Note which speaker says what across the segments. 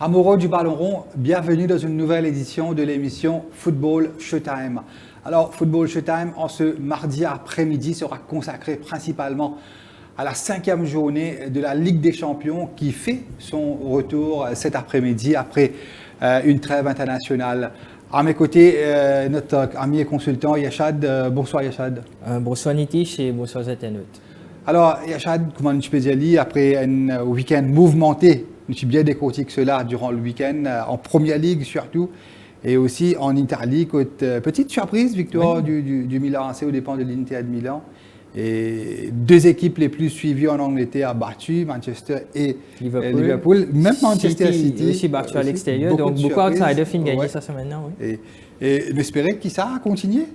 Speaker 1: Amoureux du ballon rond, bienvenue dans une nouvelle édition de l'émission Football Showtime. Alors, Football Showtime, en ce mardi après-midi, sera consacré principalement à la 5e journée de la Ligue des Champions qui fait son retour cet après-midi après une trêve internationale. À mes côtés, notre ami et consultant Yachad. Bonsoir Yachad.
Speaker 2: Bonsoir Nitish et bonsoir internautes.
Speaker 1: Alors Yachad, comment tu peux dire, après un week-end mouvementé, je suis bien décortiqué cela durant le week-end, en Première Ligue surtout, et aussi en Interligue. Petite surprise, victoire du Milan AC aux dépens de l'Inter de Milan. Et deux équipes les plus suivies en Angleterre battues, Manchester et Liverpool. Même Manchester City
Speaker 2: aussi battu à l'extérieur, donc beaucoup d'outsiders finissent gagner ça maintenant. Oui.
Speaker 1: Et j'espérais que ça a continué.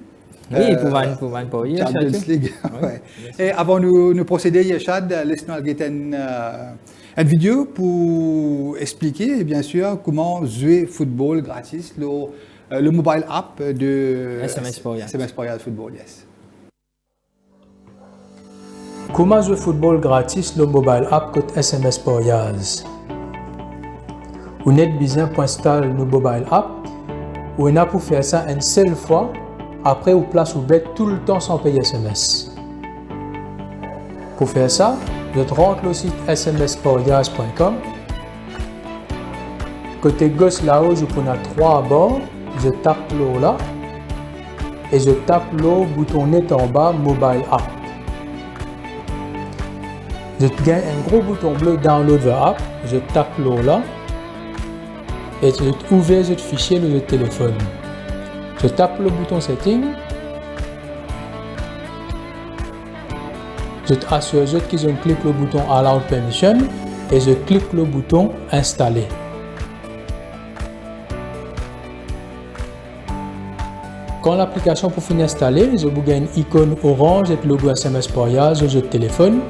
Speaker 2: Oui, pour Van Poirier.
Speaker 1: Champions League. Ouais. Et avant de nous procéder, Yachad, laisse-nous une vidéo pour expliquer, bien sûr, comment jouer football gratis, le mobile app de
Speaker 2: SMS
Speaker 1: Royal Football, yes.
Speaker 3: Comment jouer football gratis le mobile app côté SMS Royal. Vous n'êtes besoin pour installer le mobile app, ou on a pour faire ça une seule fois. Après, vous place ou bête tout le temps sans payer SMS. Pour faire ça, je rentre le site smsportgas.com. Côté gauche là-haut, je prends 3 bords. Je tape l'eau là. Et je tape le bouton net en bas, Mobile App. Je gagne un gros bouton bleu Download the App. Je tape l'eau là. Et je ouvre ce fichier de téléphone. Je tape le bouton Setting. Je assure que je clique le bouton Allow Permission et je clique le bouton Installer. Quand l'application pour finir installer, je vous gagne une icône orange avec le logo SMS Royal sur le téléphone.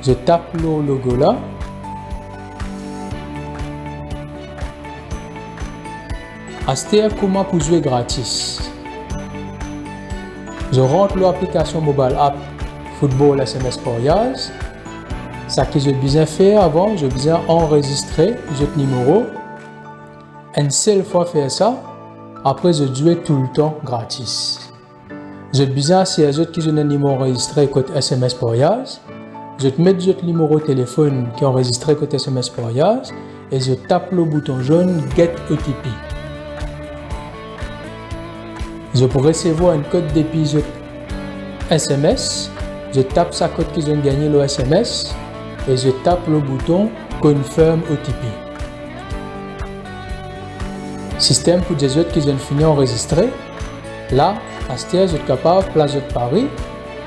Speaker 3: Je tape le logo là. Acheter comment pour jouer gratis. Je rentre l'application mobile app Football SMS Royal. Ce que j'ai besoin de faire avant, j'ai besoin d'enregistrer le numéro. Une seule fois faire ça, après je joue tout le temps gratis. J'ai besoin si les autres qui ont un numéro enregistré côté SMS Royal. Je mets le numéro de téléphone qui est enregistré côté SMS Royal et je tape le bouton jaune Get OTP. Je peux recevoir un code d'épisode SMS. Je tape sa code qu'ils ont gagné le SMS et je tape le bouton Confirm OTP. Système pour des autres qui ont fini enregistré. Là, à ce je suis capable de placer de Paris,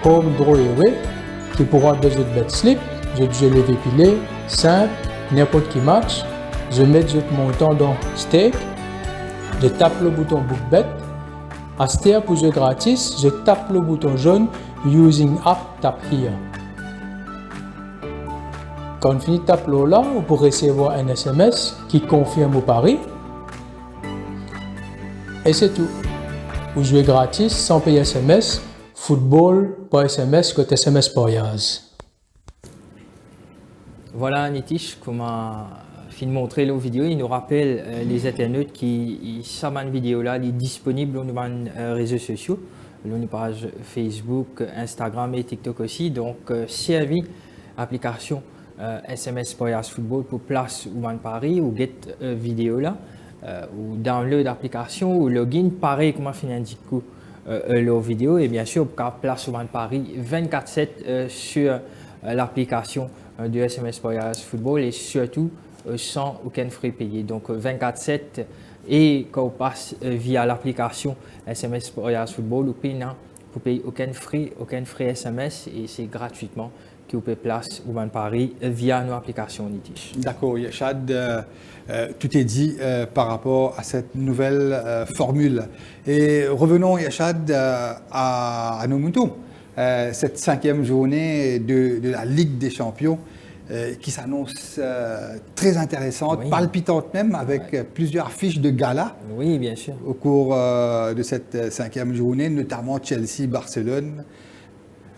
Speaker 3: Home Draw Away, qui pourra deux autres bet slip. Je les dépiler, simple, n'importe qui match. Je mets le montant dans Stake. Je tape le bouton Book Bet. À ce pour jouer gratis, je tape le bouton jaune Using App Tap Here. Quand on finit de taper là, on peut recevoir un SMS qui confirme au pari. Et c'est tout. Vous jouez gratis sans payer SMS. Football par SMS côté SMS Royal.
Speaker 2: Voilà Nitish, comment de montrer la vidéo, il nous rappelle les internautes qui cette vidéo là est disponible sur nos réseaux sociaux, sur nos pages Facebook, Instagram et TikTok aussi. Donc servi application SMS Royal Football pour place ou man Paris ou get vidéo là ou download l'application ou login pareil comme fin indique leur vidéo et bien sûr pour place ou man Paris 24/7 sur l'application de SMS Royal Football et surtout sans aucun frais payé. Donc 24/7 et quand on passe via l'application SMS Royal Football, vous payez aucun frais SMS et c'est gratuitement que vous pouvez place ou Paris via nos applications Nitish.
Speaker 1: D'accord, Yachad, tout est dit par rapport à cette nouvelle formule. Et revenons, Yachad, à nos moutons. Cette 5e journée de la Ligue des Champions qui s'annonce très intéressante, palpitante même, avec plusieurs fiches de gala.
Speaker 2: Oui, bien sûr.
Speaker 1: Au cours de cette 5e journée, notamment Chelsea-Barcelone.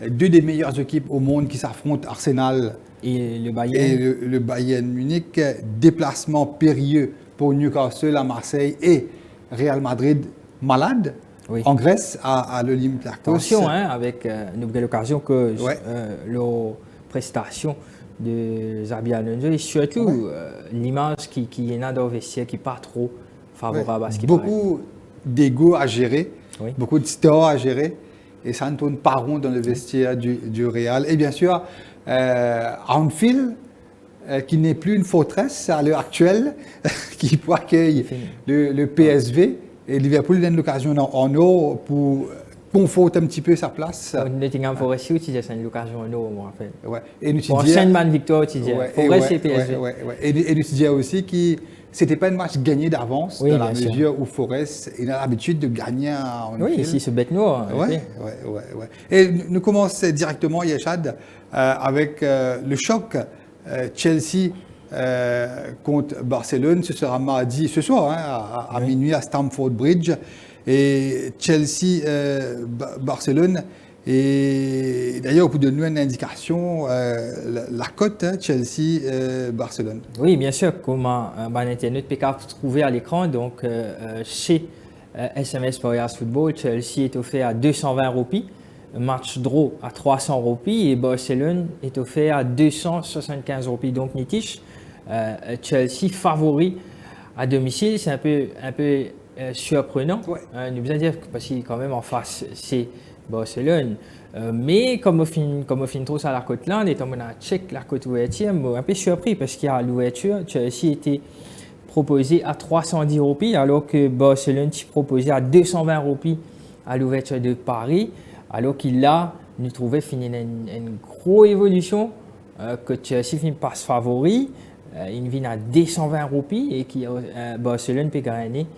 Speaker 1: Deux des meilleures équipes au monde qui s'affrontent, Arsenal
Speaker 2: et le Bayern.
Speaker 1: Et le Bayern Munich. Déplacement périlleux pour Newcastle, à Marseille et Real Madrid malade.
Speaker 2: Oui.
Speaker 1: En Grèce, à l'Olympiakos.
Speaker 2: Attention, hein, avec une belle occasion que
Speaker 1: Ouais.
Speaker 2: leur prestation de Xabi Alonso et surtout l'image qui est dans le vestiaire qui n'est pas trop favorable à ce qui paraît.
Speaker 1: Beaucoup d'ego à gérer,
Speaker 2: Oui.
Speaker 1: beaucoup de stars à et ça ne tourne pas rond dans le vestiaire du Real. Et bien sûr, Anfield, qui n'est plus une forteresse à l'heure actuelle, qui peut accueillir le PSV. Et Liverpool donne l'occasion en or pour conforter un petit peu sa place.
Speaker 2: Nottingham Forest, tu disais, c'est une occasion en or, je me rappelle.
Speaker 1: Ouais. Et nous
Speaker 2: Pour
Speaker 1: disons-
Speaker 2: 5 man victoire, tu disais.
Speaker 1: Ouais,
Speaker 2: Forest
Speaker 1: et
Speaker 2: et PSV.
Speaker 1: Et nous disons aussi que c'était pas un match gagné d'avance,
Speaker 2: Oui,
Speaker 1: dans la
Speaker 2: bien sûr.
Speaker 1: mesure où Forest il a l'habitude de gagner en
Speaker 2: Oui, ici, ce bête noir.
Speaker 1: Ouais. Et nous commençons directement, Yachad, avec le choc Chelsea contre Barcelone. Ce sera mardi, ce soir, hein, à minuit à Stamford Bridge. Et Chelsea-Barcelone. Et d'ailleurs, pour donner une indication, la cote, hein, Chelsea-Barcelone.
Speaker 2: Oui, bien sûr, comme Internet peut trouver à l'écran, donc chez SMS Porias Football, Chelsea est offert à 220 roupies, match draw à 300 roupies et Barcelone est offert à 275 roupies. Donc, Nitish, Chelsea favori à domicile, c'est un peu surprenant.
Speaker 1: Ouais.
Speaker 2: Nous besoin dire que parce qu'il quand même en face, c'est Barcelone. Mais comme on finit trop à la côte là, étant donné que check la côte ouverture, je suis un peu surpris parce qu'il y a l'ouverture, Chelsea était proposé à 310 roupies alors que Barcelone s'est proposé à 220 roupies à l'ouverture de Paris, alors qu'il a nous trouvait fini une grosse évolution que Chelsea finit passe favori, il vient à 220 roupies et qui Barcelone peut gagner.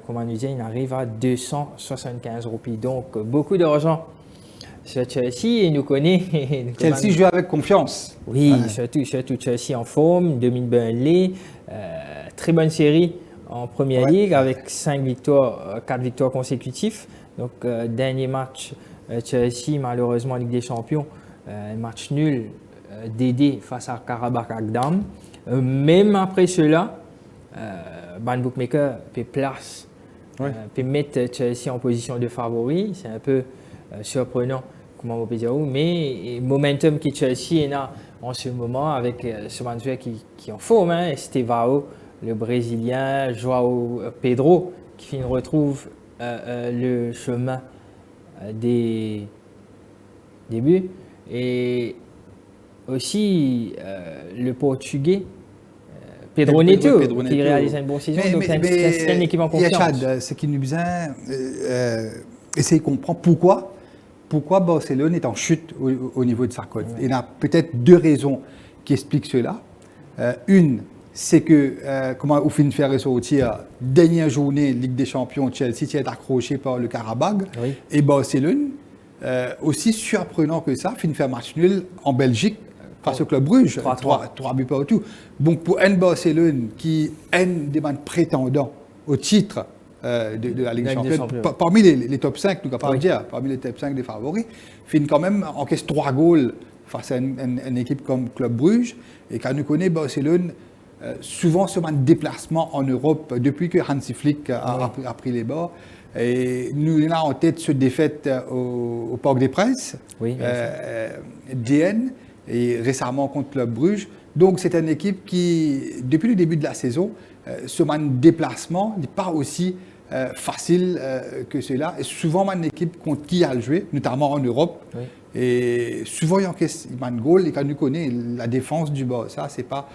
Speaker 2: Comme on nous dit, il arrive à 275 roupies. Donc, beaucoup d'argent sur Chelsea et nous connaît.
Speaker 1: Chelsea joue avec confiance.
Speaker 2: Oui, surtout Chelsea en forme, domine Burnley. Très bonne série en Première Ligue avec 4 victoires consécutives. Donc, dernier match, Chelsea, malheureusement en Ligue des Champions, match nul d'aider face à Karabakh Agdam. Même après cela, Ban Bookmaker peut mettre Chelsea en position de favori. C'est un peu surprenant, comment on peut dire, mais momentum que Chelsea est là en ce moment avec ce joueur qui est en forme, hein, Estevao, le Brésilien, Joao Pedro, qui retrouve le chemin des buts. Et aussi le Portugais, Pedro Neto, qui réalise une bonne saison. Donc, c'est une équipe en confiance.
Speaker 1: Yachad, ce qui nous besoin, essayer de comprendre pourquoi Barcelone est en chute au niveau de sa cote. Ouais. Il y a peut-être deux raisons qui expliquent cela. Une, c'est que, comment au fin de faire ressortir, dernière journée Ligue des Champions, Chelsea est accroché par le Karabakh.
Speaker 2: Oui.
Speaker 1: Et Barcelone, aussi surprenant que ça, fin de faire match nul en Belgique face au Club Bruges, 3 buts partout. Donc pour un Barcelone qui est un des prétendants au titre de la Ligue des Champions, parmi les top 5, nous capable de dire, parmi les top 5 des favoris, fin quand même encaisse 3 goals face à une équipe comme Club Bruges. Et quand nous connaissons Barcelone, souvent sur un déplacement en Europe, depuis que Hansi Flick a pris les bords. Et nous avons en tête cette défaite au Parc des Princes, DN, et récemment contre Club Bruges. Donc c'est une équipe qui, depuis le début de la saison, sur un déplacement n'est pas aussi facile que cela. Et souvent une équipe contre qui a joué, notamment en Europe. Oui. Et souvent il y a un goal. Et quand nous connaissons la défense du Barça, c'est pas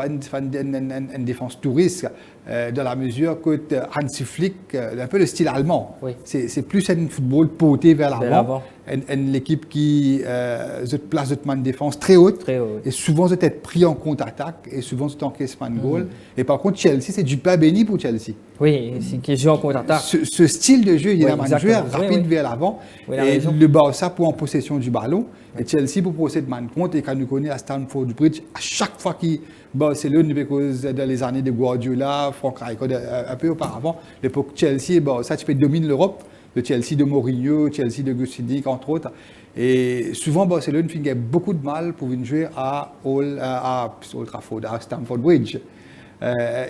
Speaker 1: une défense touriste, dans la mesure que Hansi Flick, un peu le style allemand. Oui. C'est plus un football porté vers l'avant. Une équipe qui se place de défense très haute. Et souvent, vous êtes pris en contre-attaque et souvent, vous encaissez un goal. Et par contre, Chelsea, c'est du pain béni pour Chelsea.
Speaker 2: Oui, c'est qui joue en contre-attaque.
Speaker 1: Ce style de jeu, il y a un joueur rapide vers l'avant. Et le Barça pour en possession du ballon. Et Chelsea pour procéder de compte. Et quand nous connaissons à Stamford Bridge, à chaque fois qu'il Barcelone, dans les années de Guardiola, Frank Rijkaard, un peu auparavant, l'époque Chelsea, ça tu peux dominer l'Europe, le Chelsea de Mourinho, Chelsea de Gus Hiddink, entre autres. Et souvent, Barcelone fait beaucoup de mal pour venir jouer à Old Trafford, à Stamford Bridge.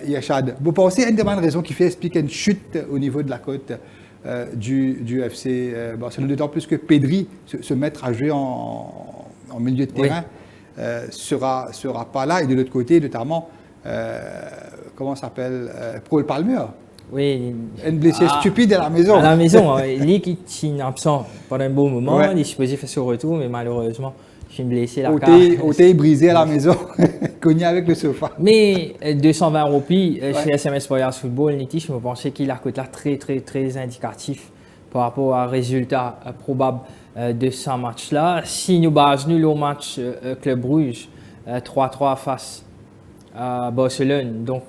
Speaker 1: Yachad, vous pensez à une des bonnes raisons qui fait expliquer une chute au niveau de la cote du FC Barcelone, d'autant plus que Pedri, se mettre à jouer en milieu de terrain, sera pas là. Et de l'autre côté, notamment, comment s'appelle Paul Palmer.
Speaker 2: Oui.
Speaker 1: Une blessure stupide à la maison.
Speaker 2: À la maison, lui qui est absent pendant un bon moment,
Speaker 1: Ouais.
Speaker 2: il est supposé faire son retour, mais malheureusement, je suis blessé la
Speaker 1: Côté brisé à la maison, cogné avec le sofa.
Speaker 2: Mais 220 roupies chez SMS Royals Football, Nitish, je me pensais qu'il a coté là très, très, très indicatif par rapport à résultat probable de ce match-là. Si nous basons nul au match Club Bruges 3-3 face à Barcelone, donc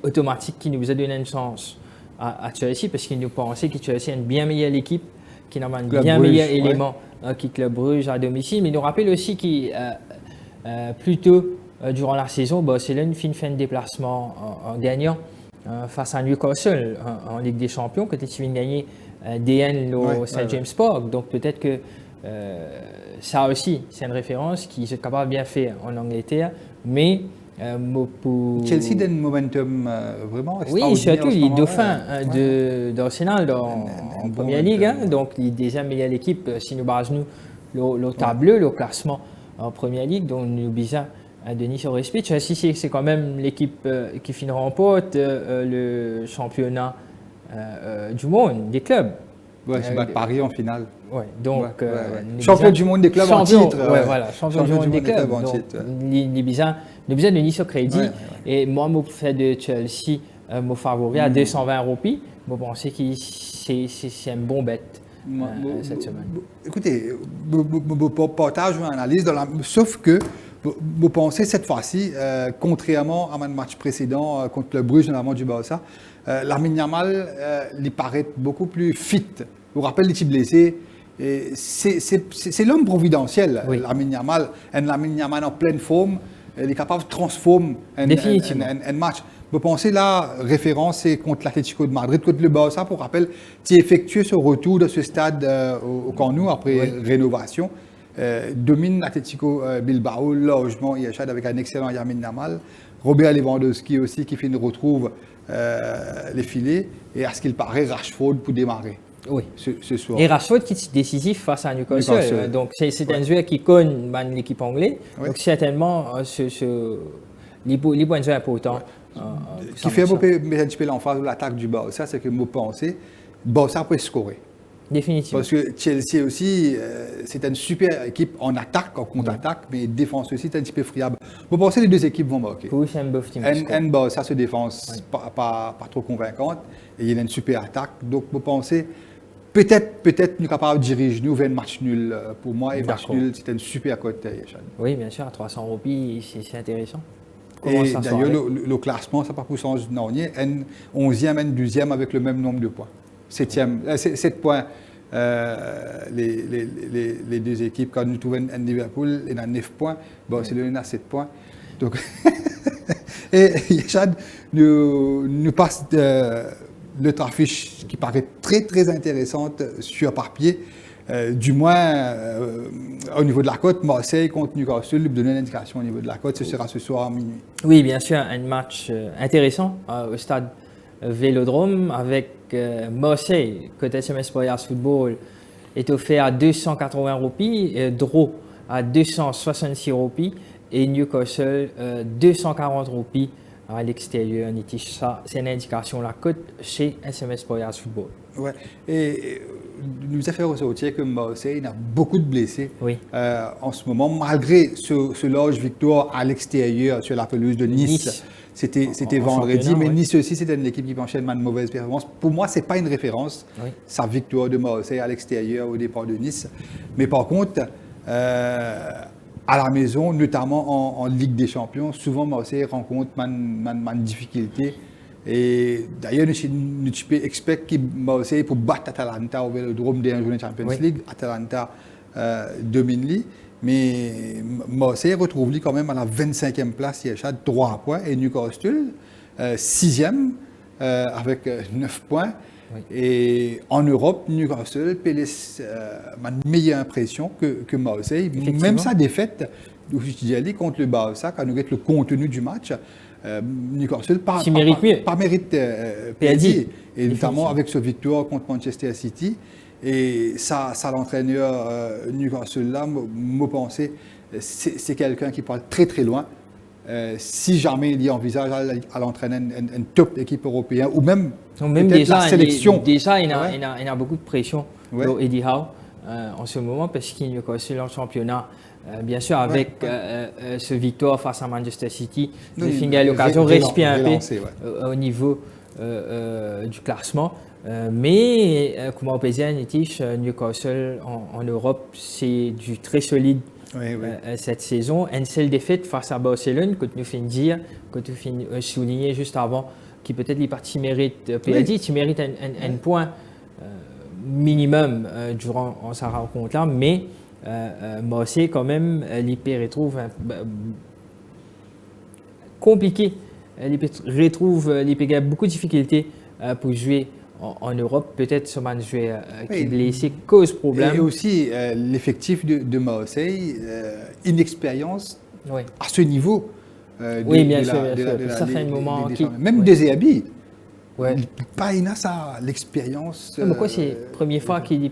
Speaker 2: automatique qui nous a donné une chance à Chelsea parce qu'il nous pensait que Chelsea est une bien meilleure équipe, qui a un bien meilleur élément que Club Bruges à domicile. Mais il nous rappelle aussi que plus tôt durant la saison, Barcelone fait un déplacement en gagnant face à Newcastle en Ligue des Champions, quand ils viennent gagner DN au St. James Park. Donc peut-être que ça aussi, c'est une référence qui est capable de bien faire en Angleterre, mais pour...
Speaker 1: Chelsea a un momentum vraiment extraordinaire.
Speaker 2: Oui, surtout il est dauphin
Speaker 1: d'Arsenal
Speaker 2: en Première Ligue, donc il est déjà meilleure équipe si nous basons le tableau, le classement en Première Ligue, donc nous bisons à Denis sur respect. Chelsea, c'est quand même l'équipe qui finit remporte le championnat du monde des clubs.
Speaker 1: Ouais, c'est Paris en finale.
Speaker 2: Ouais, donc
Speaker 1: champion du monde des clubs en titre.
Speaker 2: Voilà, champion du monde des clubs en titre. Nous besoin de Nice au crédit. Et moi, je fais de Chelsea mon favori à 220 roupies. Je pense que c'est un bon bête cette semaine.
Speaker 1: Écoutez, je partage une analyse, sauf que vous pensez cette fois-ci, contrairement à mon match précédent contre le Bruges, notamment du Barça, Lamine Yamal lui paraît beaucoup plus fit. Vous vous rappelez les petits blessés? C'est l'homme providentiel, Lamine Yamal. Lamine Yamal en pleine forme, il est capable de transformer un match. Vous pensez là, référence, c'est contre l'Atlético de Madrid, contre le Barça, pour rappel, qui effectue ce retour de ce stade au Camp Nou après rénovation. Domine l'Atlético Bilbao largement, Yachad avec un excellent Lamine Yamal. Robert Lewandowski aussi qui retrouve les filets. Et à ce qu'il paraît, Rashford pour démarrer.
Speaker 2: Oui.
Speaker 1: Ce soir.
Speaker 2: Et Rashford qui est décisif face à Newcastle. Donc c'est un joueur qui connaît l'équipe anglaise. Donc certainement, les points de jeu importants.
Speaker 1: Ce qui fait un petit peu l'emphase de l'attaque du Barça, c'est que moi pensez, Barça peut scorer.
Speaker 2: Définitivement.
Speaker 1: Parce que Chelsea aussi, c'est une super équipe en attaque, en contre-attaque, mais défense aussi, c'est un petit peu friable. Vous pensez que les deux équipes vont marquer?
Speaker 2: Oui, c'est un bof team.
Speaker 1: Barça se défense pas trop convaincante, et il y a une super attaque. Donc vous pensez, peut-être nous sommes capables de diriger nous vers un match nul. Pour moi, et match nul, c'est une super cote.
Speaker 2: Oui, bien sûr, à 300 roupies, c'est intéressant.
Speaker 1: Et d'ailleurs, le classement, ça n'a pas pour sens de dernier. 11e et 12e avec le même nombre de points. 7 points, les deux équipes. Quand nous trouvons un Liverpool, il a 9 points. Barcelone a 7 points. Donc, et Yachad nous passe notre affiche qui paraît très, très intéressante sur papier. Du moins, au niveau de la cote, Marseille contre Newcastle, lui donner une indication au niveau de la cote, ce sera ce soir à minuit.
Speaker 2: Oui, bien sûr, un match intéressant au stade Vélodrome avec Marseille, côté SMS Royals Football, est offert à 280 roupies, Draw à 266 roupies et Newcastle 240 roupies à l'extérieur. Ça, c'est une indication la cote chez SMS Royals Football.
Speaker 1: Ouais. Et nous a fait ressortir que Marseille a beaucoup de blessés en ce moment, malgré ce large victoire à l'extérieur sur la pelouse de Nice. C'était vendredi, mais Nice aussi, c'était une équipe qui enchaîne une mauvaise performance. Pour moi, ce n'est pas une référence, sa victoire de Marseille à l'extérieur au départ de Nice. Mais par contre, à la maison, notamment en Ligue des Champions, souvent Marseille rencontre une difficulté. Et d'ailleurs, nous expectons que Marseille pour battre Atalanta au Vélodrome d'un journée Champions League. Atalanta domine. Mais Marseille retrouve quand même à la 25e place, il y a 3 points. Et Newcastle, 6e, avec 9 points. Et en Europe, Newcastle peut laisser une meilleure impression que Marseille. Même sa défaite contre le Barça, quand nous regardons le contenu du match, Newcastle
Speaker 2: Qui mérite mieux.
Speaker 1: Par mérite
Speaker 2: PSG.
Speaker 1: Et notamment avec ce victoire contre Manchester City. Et ça l'entraîneur Newcastle là, me pensais, c'est quelqu'un qui parle très très loin. Si jamais il y envisage à l'entraîner une top équipe européenne ou même
Speaker 2: déjà,
Speaker 1: la sélection.
Speaker 2: Déjà, il a beaucoup de pression pour Eddie Howe en ce moment parce qu'il est Newcastle en championnat. Bien sûr, avec ce victoire face à Manchester City, il finit à l'occasion de respirer un peu au niveau du classement. Mais comme on peut dire, Newcastle en Europe, c'est du très solide cette saison. Une seule défaite face à Barcelone, que nous finissons dire, que nous finissons souligner juste avant, qui peut-être les parties méritent PSG, qui mérite un point minimum durant sa rencontre-là, mais Marseille quand même, l'IP retrouve compliqué. L'IP a beaucoup de difficultés pour jouer en Europe. Peut-être ce match joué qui est blessé cause problème.
Speaker 1: Et aussi l'effectif de Marseille, inexpérience à ce niveau.
Speaker 2: Oui, bien sûr. Ça fait un moment
Speaker 1: même des Zéabi. Pas ça, l'expérience.
Speaker 2: Mais quoi, c'est la première fois qu'il est.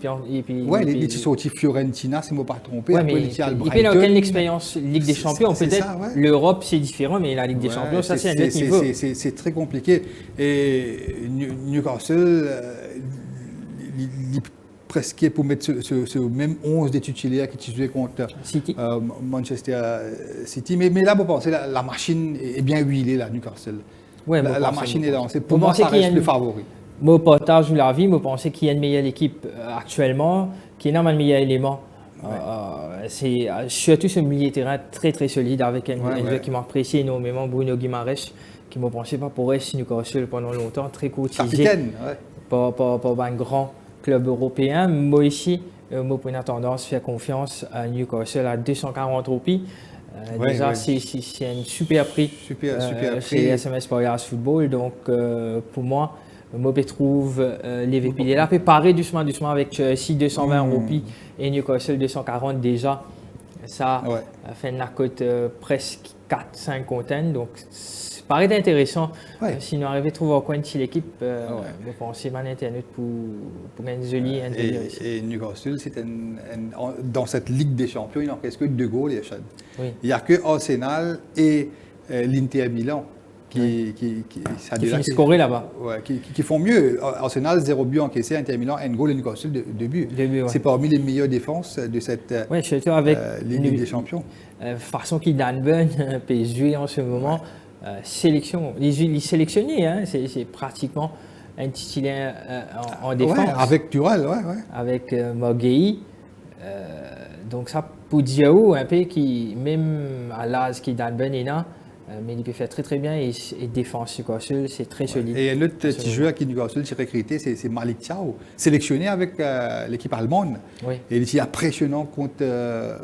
Speaker 1: Oui, il est sorti Fiorentina, si je ne me pas trompé.
Speaker 2: Ouais, mais il n'a aucune expérience Ligue des Champions. Peut-être l'Europe, c'est différent, mais la Ligue des Champions, ça, c'est un autre niveau.
Speaker 1: C'est très compliqué. Et Newcastle, il presque pour mettre ce même 11 des titulaires qui jouaient contre Manchester City. Mais là, vous pensez, la machine est bien huilée, là, Newcastle.
Speaker 2: Ouais,
Speaker 1: la machine est lancée. Pour moi, ça reste le favori.
Speaker 2: Moi, partage la vie, moi, pensez qu'il y a une meilleure équipe actuellement, qui est un meilleur élément. C'est surtout ce milieu de terrain très très solide avec un joueur qui m'a apprécié énormément, Bruno Guimaraes, qui m'a pensé pas pour rester Newcastle pendant longtemps, très courtisé par un grand club européen. Moi ici, moi pour une tendance, faire confiance à Newcastle à 240 roupies. Déjà, c'est un super prix chez SMS Porias Football. Donc, pour moi, je trouve les VP. Il est là, préparé doucement avec Chelsea 220 roupies et Newcastle 240 déjà. Ça fait une cote presque 4-5 content. Donc, ça paraît intéressant. Si nous arrivons à trouver un coin de l'équipe, je pense que c'est Internet pour un joli intérieur.
Speaker 1: Et Newcastle, dans cette Ligue des Champions, il n'en reste que 2 goals. Il n'y a que Arsenal et l'Inter Milan qui
Speaker 2: finissent scorer là-bas.
Speaker 1: Qui font mieux. Arsenal, 0 but encaissé, Inter Milan, 1 goal et Newcastle, 2 buts. C'est parmi les meilleures défenses de cette Ligue des Champions.
Speaker 2: Façon qui donne bonne, PSG en ce moment. Sélection, les sélectionnés, c'est pratiquement un titulaire en défense.
Speaker 1: Avec Thuram,
Speaker 2: avec Maguire. Donc ça, pour Diao, un peu qui, même à l'âge qui donne bonne mais il peut faire très très bien et défense Newcastle, c'est très solide.
Speaker 1: Et un autre petit joueur qui Newcastle s'est recruté, c'est Malik Thiaw, sélectionné avec l'équipe allemande. Et il est impressionnant contre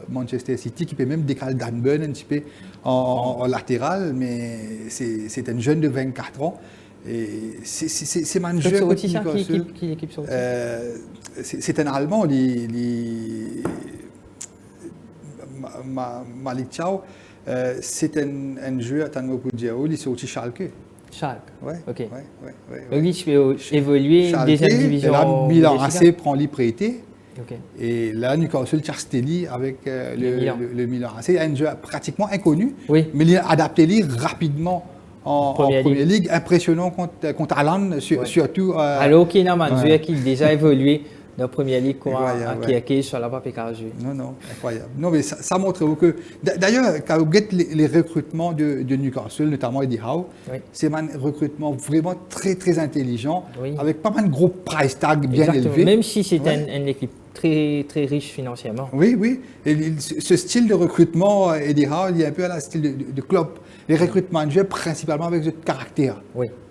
Speaker 1: Manchester City, qui peut même décaler Dan Burn un petit peu en latéral, mais c'est un jeune de 24 ans. Et c'est un joueur
Speaker 2: qui l'équipe sortie.
Speaker 1: C'est un Allemand, Malik Thiaw. C'est un joueur à Diao, il est sorti Schalke.
Speaker 2: Ok. Donc, il peut évoluer deuxième division.
Speaker 1: Là, Milan AC prend l'y prêté. Et là, Newcastle Castelli avec le Milan AC. Un joueur pratiquement inconnu, mais il a adapté rapidement en Première Ligue. Impressionnant contre Alan, surtout.
Speaker 2: Alors qu'il y a un joueur qui a déjà évolué dans la Première Ligue qui est sur la PPKG.
Speaker 1: Non, incroyable. Non, mais ça montre que... D'ailleurs, quand vous regardez les recrutements de Newcastle, notamment Eddie Howe, c'est un recrutement vraiment très, très intelligent, avec pas mal de gros price tags bien élevés.
Speaker 2: Même si c'est une équipe très, très riche financièrement.
Speaker 1: Oui. Et ce style de recrutement, Eddie Howe, il est un peu à la style de Klopp. Les recrutements de jeu, principalement avec ce caractère.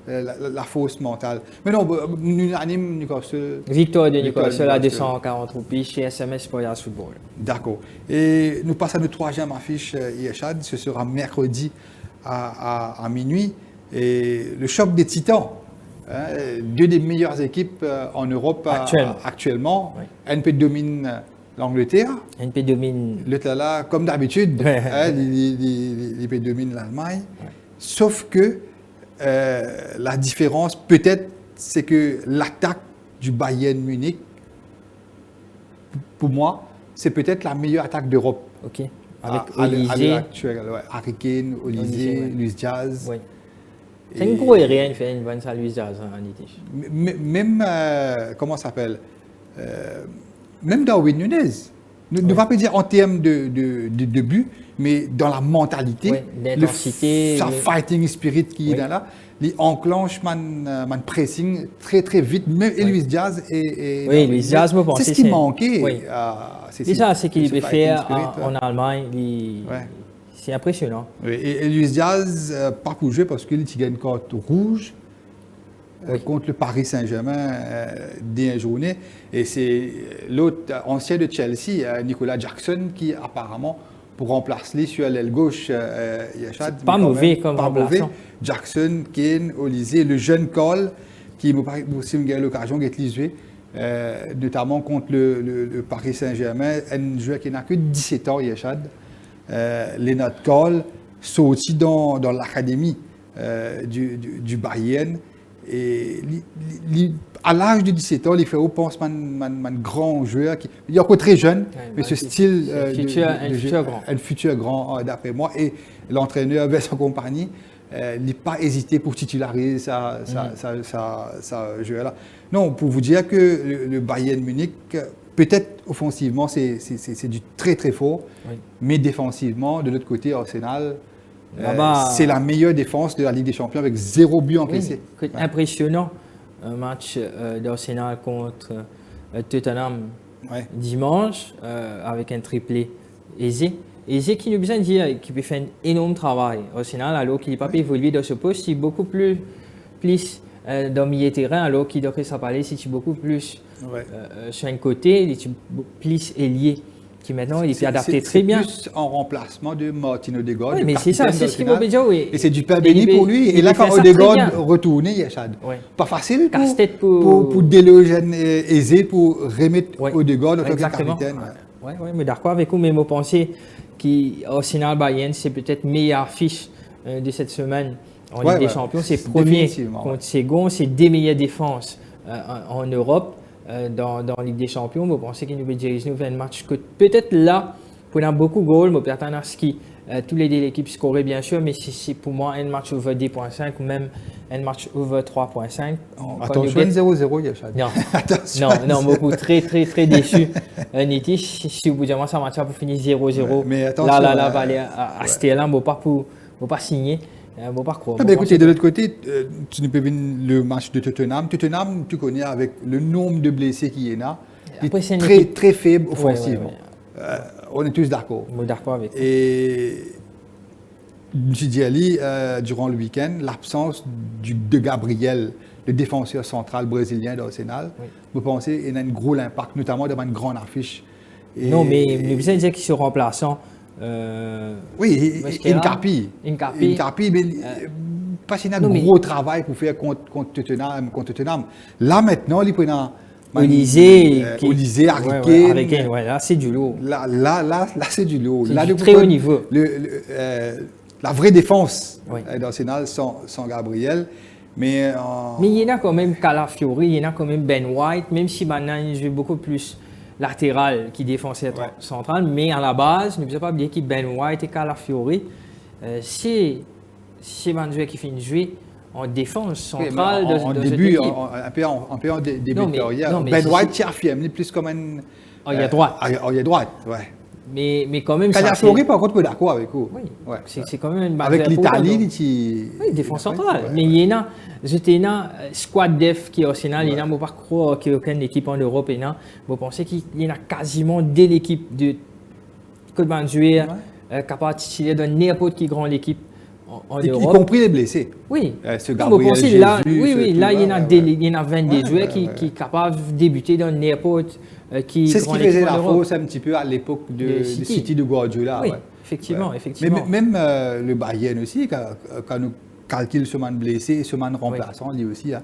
Speaker 1: La force mentale. Mais non, unanime Newcastle.
Speaker 2: Victoire de Newcastle à 240 roupies chez SMS Porias Football.
Speaker 1: D'accord. Et nous passons à notre troisième affiche, Yeshad. Ce sera mercredi à minuit. Et le choc des Titans. Deux des meilleures équipes en Europe actuellement. NP domine l'Angleterre.
Speaker 2: NP domine.
Speaker 1: L'autre là, comme d'habitude, l'NP domine l'Allemagne. Sauf que la différence, peut-être, c'est que l'attaque du Bayern Munich, pour moi, c'est peut-être la meilleure attaque d'Europe.
Speaker 2: Ok. Avec
Speaker 1: À
Speaker 2: Olysée.
Speaker 1: l'heure actuelle. Ouais. Harry Kane, Olysée,
Speaker 2: Ouais.
Speaker 1: Luis Diaz.
Speaker 2: Oui. C'est une gros rien fait une bonne salle Luis Diaz en Nitish.
Speaker 1: Même, comment ça s'appelle même Darwin Nunez. Ne va pas dire en termes de but, mais dans la mentalité,
Speaker 2: Ouais, l'intensité,
Speaker 1: sa
Speaker 2: le-
Speaker 1: fighting spirit qui est
Speaker 2: Oui.
Speaker 1: là, il enclenche man pressing très très vite. Même et
Speaker 2: Oui.
Speaker 1: Luis Diaz et
Speaker 2: Oui,
Speaker 1: Darwin
Speaker 2: Luis
Speaker 1: Nunez,
Speaker 2: Diaz, moi, pense
Speaker 1: c'est ce
Speaker 2: que
Speaker 1: qui
Speaker 2: c'est-
Speaker 1: manquait.
Speaker 2: oui.
Speaker 1: C'est
Speaker 2: C'est ça, c'est qu'il
Speaker 1: ce
Speaker 2: peut
Speaker 1: fighting
Speaker 2: faire
Speaker 1: spirit,
Speaker 2: en Allemagne.
Speaker 1: Ouais.
Speaker 2: C'est impressionnant.
Speaker 1: Oui, et Luis Diaz, pas pour jouer parce qu'il a une carte rouge
Speaker 2: Oui.
Speaker 1: contre le Paris Saint-Germain d'une journée. Et c'est l'autre ancien de Chelsea, Nicolas Jackson, qui apparemment, pour remplacer sur l'aile gauche, Yachad,
Speaker 2: C'est pas
Speaker 1: mais quand
Speaker 2: mauvais
Speaker 1: même,
Speaker 2: comme
Speaker 1: pas mauvais.
Speaker 2: remplaçant.
Speaker 1: Jackson, Kane, Olysée, le jeune Cole, qui m'a aussi eu l'occasion d'être joué, notamment contre le Paris Saint-Germain, un joueur qui n'a que 17 ans, Yachad. Leonard Cole, sorti dans l'académie du Bayern. Et à l'âge de 17 ans, il fait, je pense, un grand joueur. Il est encore très jeune, mais ce style
Speaker 2: un futur grand.
Speaker 1: un futur grand, d'après moi. Et l'entraîneur, Vincent Compagnie, il n'a pas hésité pour titulariser sa joueur-là. Non, pour vous dire que le Bayern Munich, peut-être offensivement, c'est du très très fort,
Speaker 2: Oui.
Speaker 1: mais défensivement, de l'autre côté, Arsenal,
Speaker 2: Là-bas,
Speaker 1: c'est la meilleure défense de la Ligue des Champions avec 0 but encaissé.
Speaker 2: Oui, impressionnant. Un match d'Arsenal contre Tottenham
Speaker 1: Ouais.
Speaker 2: dimanche avec un triplé aisé. Aisé qui nous besoin de dire qu'il peut faire un énorme travail. Arsenal, alors qu'il n'a pas pu évoluer dans ce poste, il est beaucoup plus dans le milieu terrain, alors qu'il doit ça parler, c'est beaucoup plus
Speaker 1: Ouais.
Speaker 2: sur un côté, il est plus ailier. Qui maintenant, il est adapté très bien.
Speaker 1: C'est plus en remplacement de Martin Odegaard.
Speaker 2: Oui,
Speaker 1: le
Speaker 2: mais c'est ça,
Speaker 1: capitaine
Speaker 2: c'est ce qu'il
Speaker 1: d'Arsenal.
Speaker 2: m'a dit. Oui.
Speaker 1: Et c'est du pain
Speaker 2: Et
Speaker 1: béni
Speaker 2: il peut-
Speaker 1: pour lui.
Speaker 2: il
Speaker 1: Et là,
Speaker 2: peut
Speaker 1: quand
Speaker 2: faire ça très
Speaker 1: Odegaard
Speaker 2: bien.
Speaker 1: retournait, Yachad,
Speaker 2: Ouais.
Speaker 1: pas facile
Speaker 2: Casse-tête
Speaker 1: pour déloger aisé pour remettre
Speaker 2: Ouais.
Speaker 1: Odegaard en tant que
Speaker 2: Exactement.
Speaker 1: capitaine.
Speaker 2: Oui, mais d'accord avec vous, mais moi, pensez qu'Arsenal Bayern, c'est peut-être meilleure affiche de cette semaine en Ligue des Champions. C'est premier
Speaker 1: Définitivement,
Speaker 2: contre second, c'est des meilleures défenses en Europe dans la Ligue des Champions. Vous pensez qu'il nous dirige vers un match que peut-être là, pour avoir beaucoup de goals, mais peut-être à ce qui tous les deux l'équipe scoraient bien sûr, mais c'est pour moi un match over 10.5 ou même un match over 3.5.
Speaker 1: Attention, 0-0, Yachad.
Speaker 2: Non,
Speaker 1: Attention.
Speaker 2: non, beaucoup très déçu. Nitish, si vous dites ça match pour finir 0-0.
Speaker 1: Ouais, mais attention,
Speaker 2: Là, va aller à Stella, ne pas signer, ne pas croire.
Speaker 1: Ah ben écoutez, de l'autre côté, tu ne peux pas le match de Tottenham. Tottenham, tu connais avec le nombre de blessés qu'il y en a, il
Speaker 2: Après,
Speaker 1: est
Speaker 2: c'est une
Speaker 1: très,
Speaker 2: équipe-
Speaker 1: très faible offensivement.
Speaker 2: Ouais.
Speaker 1: On est tous d'accord.
Speaker 2: Je suis d'accord avec vous.
Speaker 1: Et je dis Ali, durant le week-end, l'absence de Gabriel, le défenseur central brésilien d'Arsenal,
Speaker 2: Oui.
Speaker 1: vous pensez qu'il a un gros impact, notamment dans une grande affiche. Et-
Speaker 2: Non, mais vous allez dire qu'il se remplaçant.
Speaker 1: Oui,
Speaker 2: Mascherano,
Speaker 1: Incapi.
Speaker 2: Incapi.
Speaker 1: Mais parce qu'il a un
Speaker 2: non, mais-
Speaker 1: gros travail pour faire contre Tottenham. Là, maintenant, il prend
Speaker 2: Olysée,
Speaker 1: Olysée, Harry
Speaker 2: Ouais,
Speaker 1: Kane.
Speaker 2: Harry Kane, ouais, là, c'est du lourd.
Speaker 1: Là, c'est du lourd.
Speaker 2: C'est
Speaker 1: Là,
Speaker 2: du
Speaker 1: de
Speaker 2: très
Speaker 1: pourquoi
Speaker 2: haut niveau.
Speaker 1: La vraie défense
Speaker 2: Oui.
Speaker 1: d'Arsenal sans Gabriel. Mais,
Speaker 2: Mais il y en a quand même Calafiori, il y en a quand même Ben White, même si maintenant il joue beaucoup plus latéral qui défenseur central, mais à la base, ne vous pas oublier que Ben White et Calafiori, c'est un joueur qui finit de jouer en défense centrale
Speaker 1: en
Speaker 2: de cette
Speaker 1: début,
Speaker 2: équipe.
Speaker 1: un peu en début
Speaker 2: Non,
Speaker 1: de
Speaker 2: mais-
Speaker 1: carrière.
Speaker 2: non, mais
Speaker 1: Ben
Speaker 2: c'est-
Speaker 1: White, tu affirmes, plus comme un.
Speaker 2: Il y a droite.
Speaker 1: Il y a droite, ouais.
Speaker 2: Mais quand même, ça,
Speaker 1: Calafiori, par contre, je suis d'accord avec vous.
Speaker 2: Oui,
Speaker 1: Ouais.
Speaker 2: c'est quand même une base
Speaker 1: Avec
Speaker 2: importante.
Speaker 1: l'Italie, tu.
Speaker 2: Oui, défense centrale.
Speaker 1: Ouais,
Speaker 2: Mais il y en a, j'étais là, squad def qui est au Arsenal, il y en a, je ne pas croire qu'il n'y a aucune équipe en Europe. Et là, vous pensez qu'il y en a quasiment dès l'équipe de Côte d'Anjouer, capable de titiller dans n'importe qui grande équipe en
Speaker 1: y
Speaker 2: Europe.
Speaker 1: compris les blessés.
Speaker 2: Oui.
Speaker 1: Ce
Speaker 2: Non, vous
Speaker 1: Gabriel
Speaker 2: pensez, là,
Speaker 1: Jesus,
Speaker 2: oui,
Speaker 1: tout,
Speaker 2: là, il y en a,
Speaker 1: ouais,
Speaker 2: des,
Speaker 1: ouais.
Speaker 2: il y en a 22
Speaker 1: Ouais,
Speaker 2: joueurs
Speaker 1: ouais,
Speaker 2: qui
Speaker 1: ouais.
Speaker 2: sont capables de débuter dans n'importe qui
Speaker 1: C'est ce qui
Speaker 2: grande
Speaker 1: faisait
Speaker 2: équipe en
Speaker 1: la
Speaker 2: Europe.
Speaker 1: fausse un petit peu à l'époque de City de Guardiola.
Speaker 2: Oui,
Speaker 1: ouais.
Speaker 2: effectivement,
Speaker 1: Ouais.
Speaker 2: effectivement.
Speaker 1: Mais même le Bayern aussi, quand nous calculons ce man blessé et ce man remplaçant, lui aussi, hein,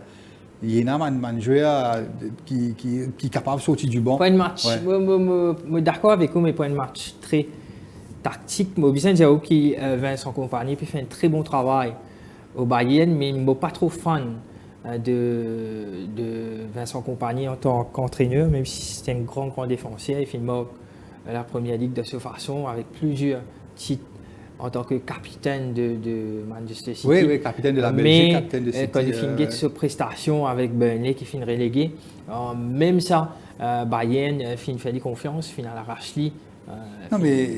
Speaker 1: il y en a un joueur qui est capable de sortir du banc.
Speaker 2: Point de match.
Speaker 1: Ouais.
Speaker 2: Je suis d'accord avec vous, mais point de match très tactique. Mais bien sûr, qui Vincent Kompany puis fait un très bon travail au Bayern, mais je ne suis pas trop fan de Vincent Kompany en tant qu'entraîneur, même si c'était un grand défenseur. Il fait la première ligue de cette façon avec plusieurs titres en tant que capitaine de Manchester City.
Speaker 1: Oui, capitaine de la Belgique, capitaine de City.
Speaker 2: Quand il finit ses prestations avec Burnley qui finit relégué, même ça, Bayern finit fait confiance, finit à la Rachli.
Speaker 1: Non mais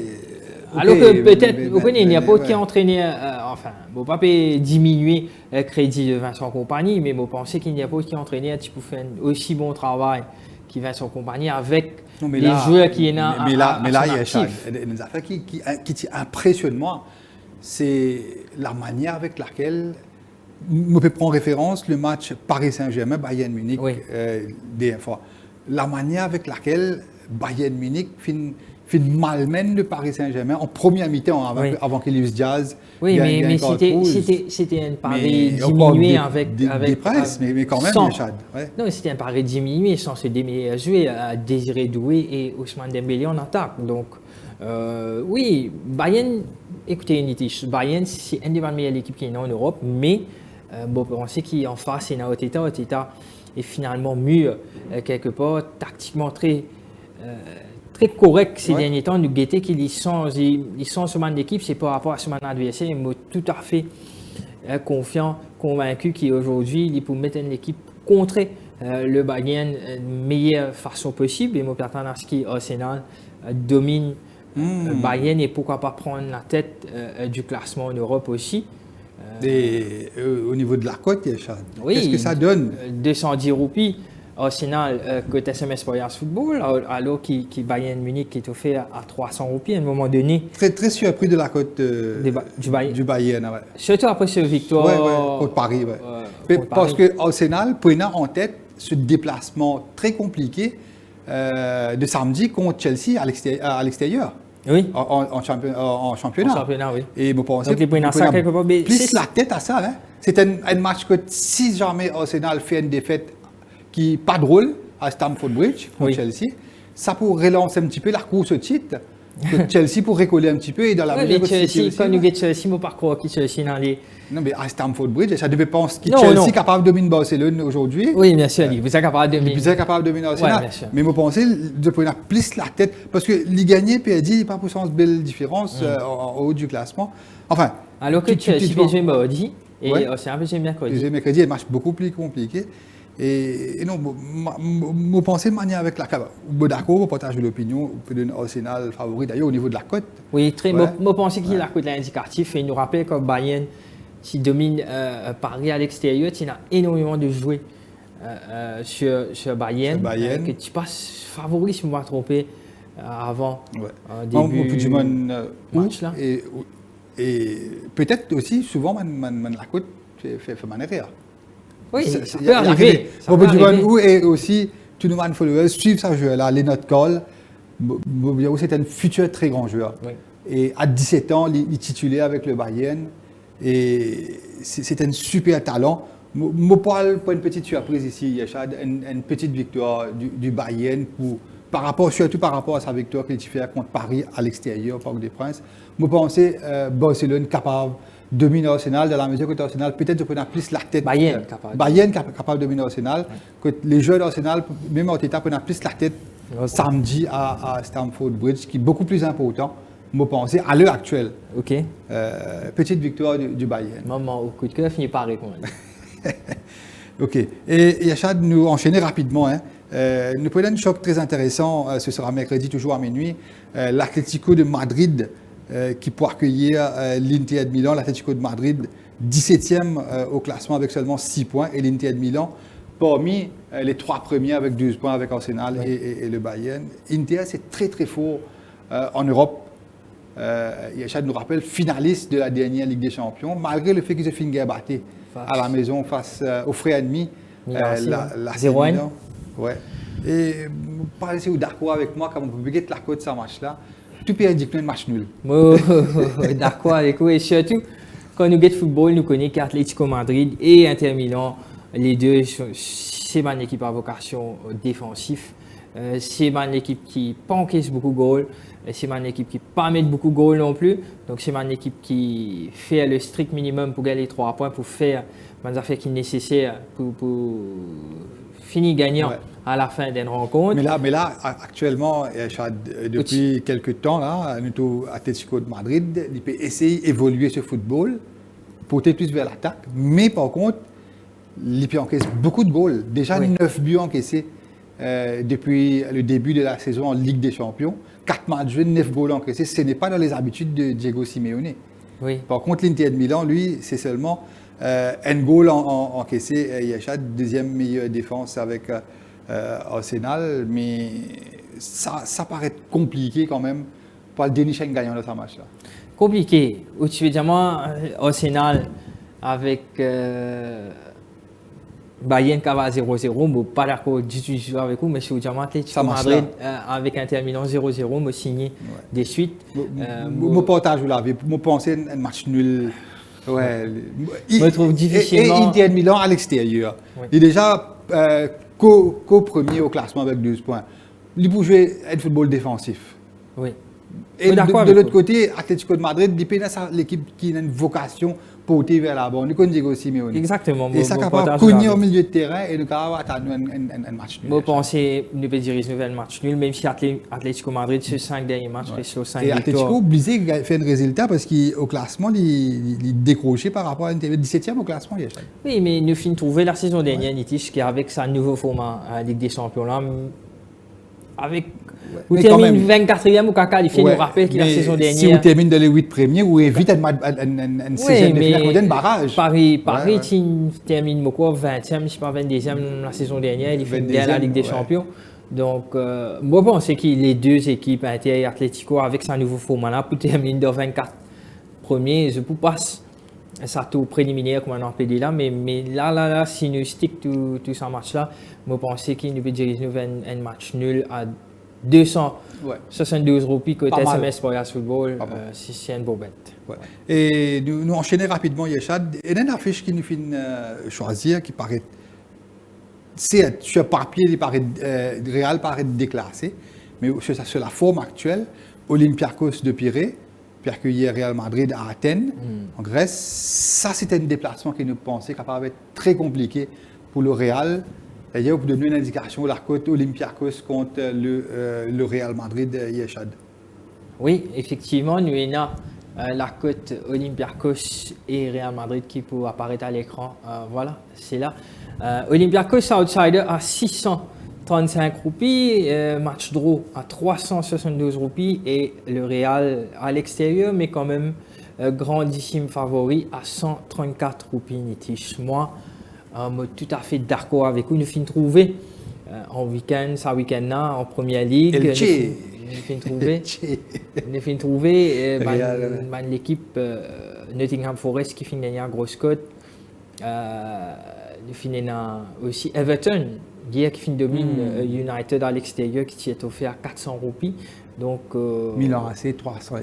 Speaker 2: alors que peut-être, vous connaissez, il n'y a pas qui entraîneur, enfin, je ne pas diminuer le crédit de Vincent Kompany, mais je pense qu'il n'y a pas qui entraîneur qui peut faire un aussi bon travail que Vincent Kompany avec les joueurs qui sont là.
Speaker 1: Mais là, il y a une affaire qui impressionne moi, c'est la manière avec laquelle on peut prendre référence le match Paris Saint-Germain, Bayern Munich, des fois. La manière avec laquelle Bayern Munich finit malmène de Paris Saint-Germain en première mi-temps avant que Luis Diaz.
Speaker 2: Oui, mais c'était un pari diminué avec
Speaker 1: des presses, mais quand même, Chad. Ouais.
Speaker 2: Non, c'était un pari diminué sans se jouer à Désiré Doué et Ousmane Dembélé en attaque. Donc, oui, Bayern, écoutez, Nitish, Bayern, c'est une des meilleures équipes qui est en Europe, mais on sait qu'en face, c'est Oteta est finalement mieux quelque part, tactiquement très correct ces derniers temps. Nous guetter qu'ils sont sur mon équipe, c'est par rapport à ce mon adversaire. Il m'a tout à fait confiant, convaincu qu'aujourd'hui, il peut mettre une équipe contre le Bayern de meilleure façon possible. Et moi, j'attends à ce qu'Arsenal domine Bayern et pourquoi pas prendre la tête du classement en Europe aussi.
Speaker 1: Et au niveau de la cote, qu'est-ce que ça donne?
Speaker 2: 210 roupies. Arsenal côté SMS Royals Football, alors que Bayern Munich qui est offert à 300 roupies à un moment donné.
Speaker 1: Très surpris de la cote du Bayern. Ouais.
Speaker 2: Surtout après cette victoire
Speaker 1: contre Paris. Parce que Arsenal prenait en tête ce déplacement très compliqué de samedi contre Chelsea à l'extérieur.
Speaker 2: Oui.
Speaker 1: En championnat.
Speaker 2: En championnat, oui.
Speaker 1: Et vous pensez plus la tête à ça. Hein? C'est un match que si jamais Arsenal fait une défaite qui n'est pas drôle à Stamford Bridge contre Chelsea, ça pourrait relancer un petit peu la course au titre. Chelsea pourrait coller un petit peu et dans la
Speaker 2: mesure Chelsea, quand nous gagnons Chelsea, je ne pas croire que Chelsea dans les...
Speaker 1: Non, mais à Stamford Bridge, ça devait penser que Chelsea est capable de dominer Barcelone aujourd'hui.
Speaker 2: Oui, bien sûr, vous êtes capable de dominer.
Speaker 1: Vous êtes capable de dominer Arsenal. Mais je pense de prendre plus la tête, parce que les gagnés, PSG, il n'y a pas pour sens belle différence en haut du classement. Enfin...
Speaker 2: Alors que Chelsea PSG mardi et Arsenal PSG mercredi.
Speaker 1: PSG mercredi, un match beaucoup plus compliqué. Et non, je pense de manière avec la cave. D'accord, on partage l'opinion, on peut donner Arsenal favori d'ailleurs au niveau de la cote.
Speaker 2: Oui, très. Je pense qu'il a la cote l'indicatif et il nous rappelle que Bayern, qui domine Paris à l'extérieur, il a énormément de jouets sur Bayern. Que tu passes favori, si je ne me trompe avant début du match là.
Speaker 1: Et peut-être aussi, souvent, la cote fait manière.
Speaker 2: Oui, ça peut arriver.
Speaker 1: Et aussi, tous nos followers suivent ce joueur-là, Leonard Cole. C'est un futur très grand joueur. Oui. Et à 17 ans, il est titulé avec le Bayern. Et c'est un super talent. Je parle pour une petite surprise ici, Yachad, une petite victoire du Bayern surtout par rapport à sa victoire qu'il a fait contre Paris à l'extérieur, au Parc des Princes. Je pense que Barcelone capable de dominer Arsenal, dans la mesure que Arsenal peut-être de prendre plus la tête.
Speaker 2: Bayern
Speaker 1: capable de dominer Arsenal. Que les joueurs d'Arsenal, même Arteta, prennent plus la tête samedi à Stamford Bridge, qui est beaucoup plus important, je pense, à l'heure actuelle.
Speaker 2: Ok.
Speaker 1: Petite victoire du Bayern.
Speaker 2: Maman, au coup de cœur, finit par répondre.
Speaker 1: Ok. Et Yachad, nous enchaîner rapidement. Nous prenons un choc très intéressant. Ce sera mercredi, toujours à minuit. L'Atlético de Madrid qui peut accueillir l'Inter de Milan. L'Atlético de Madrid, 17e au classement avec seulement 6 points. Et l'Inter de Milan, parmi les 3 premiers avec 12 points avec Arsenal et le Bayern. Inter, c'est très très fort en Europe. Yachad nous rappelle finaliste de la dernière Ligue des Champions, malgré le fait qu'ils aient fait une guerre battue à la maison face aux frères ennemis.
Speaker 2: La 0-1.
Speaker 1: Ouais. Et vous parlez d'accord avec moi quand vous pouvez la cote de ce match-là. Tout peut indiquer un match nul.
Speaker 2: D'accord avec vous. Et surtout, quand nous gagnons football, nous connaissons qu'Atlético Madrid et Inter Milan, les deux, c'est une équipe à vocation défensive. C'est une équipe qui n'a pas encaissé beaucoup de goals. C'est une équipe qui n'a pas mis beaucoup de goals non plus. Donc, c'est une équipe qui fait le strict minimum pour gagner les 3 points, pour faire les affaires qui sont nécessaires pour finir gagnant à la fin d'une rencontre.
Speaker 1: Mais là actuellement, depuis quelques temps, là, nous Atlético de Madrid, il peut essayer d'évoluer ce football, porter plus vers l'attaque. Mais par contre, il peut encaisser beaucoup de goals. Déjà 9 buts encaissés depuis le début de la saison en Ligue des Champions. 4 matchs, 9 goals encaissés. Ce n'est pas dans les habitudes de Diego Simeone.
Speaker 2: Oui.
Speaker 1: Par contre, l'Inter de Milan, lui, c'est seulement un goal encaissé. Il y a deuxième meilleure défense avec Arsenal. Mais ça paraît compliqué quand même pour le dénicher un gagnant de ce match-là.
Speaker 2: Compliqué. Au-dessus de moi, Arsenal avec Bayern qui va 0-0, je ne suis pas d'accord du tout avec vous, mais je suis au Atlético Madrid avec Inter Milan 0-0, je signé des suites.
Speaker 1: Je partage la vie, je pense un match nul. Ouais.
Speaker 2: Je trouve difficilement.
Speaker 1: Et Inter Milan à l'extérieur. Il est déjà co-premier au classement avec 12 points. Il peut jouer un football défensif.
Speaker 2: Oui.
Speaker 1: Et de l'autre côté, Atlético de Madrid, l'équipe qui a une vocation portée vers la bonne. Nous connaissons Diego Simeone.
Speaker 2: Exactement.
Speaker 1: Et ça capable cogner au milieu de terrain et nous capable attendre un match nul.
Speaker 2: Je pense que nous pouvons dire un match nul, même si Atlético Madrid, ces 5 derniers matchs, sur 5 victoires.
Speaker 1: Et Atlético obligé de faire un résultat parce qu'au classement, il est décroché par rapport à l'Inter. 17e au classement, il y a chaque.
Speaker 2: Oui, mais nous finissons trouver la saison dernière, Nitish, qui avec sa nouveau format à Ligue des Champions, là, avec. Vous terminez 24e ou qu'à qualifier, nous rappelle qu'il la saison dernière.
Speaker 1: Si vous terminez dans les 8 premiers, vous évitez un 16e de finale, un barrage.
Speaker 2: Paris termine 20e, je ne sais pas 22e la saison dernière, il fait bien la Ligue des Champions. Donc, moi, je pense que les deux équipes, Inter et Atlético, avec sa nouveau format là, pour terminer dans 24 premiers, je peux passer ça tour préliminaire, comme on a appelé là, mais là, si nous stick tout ce match-là, je pense qu'il nous peut diriger un match nul à 272 roupies côté SMS pour Yas Football, c'est une beau bête.
Speaker 1: Ouais. Et nous enchaînons rapidement, Yeshad. Il y a une affiche qui nous fait choisir, qui paraît, sur papier, il paraît, Real paraît déclassé, mais sur la forme actuelle, Olympiakos de Pirée, puis accueillir Real Madrid à Athènes, en Grèce, ça c'était un déplacement qui nous pensait capable d'être très compliqué pour le Real. D'ailleurs, pour donner une indication, la côte Olympiakos contre le Real Madrid, Yeshad.
Speaker 2: Oui, effectivement, nous avons la côte Olympiakos et Real Madrid qui peut apparaître à l'écran. Voilà, c'est là. Olympiakos outsider à 635 roupies, match draw à 372 roupies et le Real à l'extérieur, mais quand même grandissime favori à 134 roupies, Nitish. Moi, tout à fait d'accord avec vous. Nous finissons trouver en week-end, là, en première ligue. Nous finissons trouver l'équipe Nottingham Forest qui finit dernière grosse cote. Nous finissons aussi Everton, qui finit domine United à l'extérieur qui est offert à 400 roupies. Donc,
Speaker 1: Milan AC 300.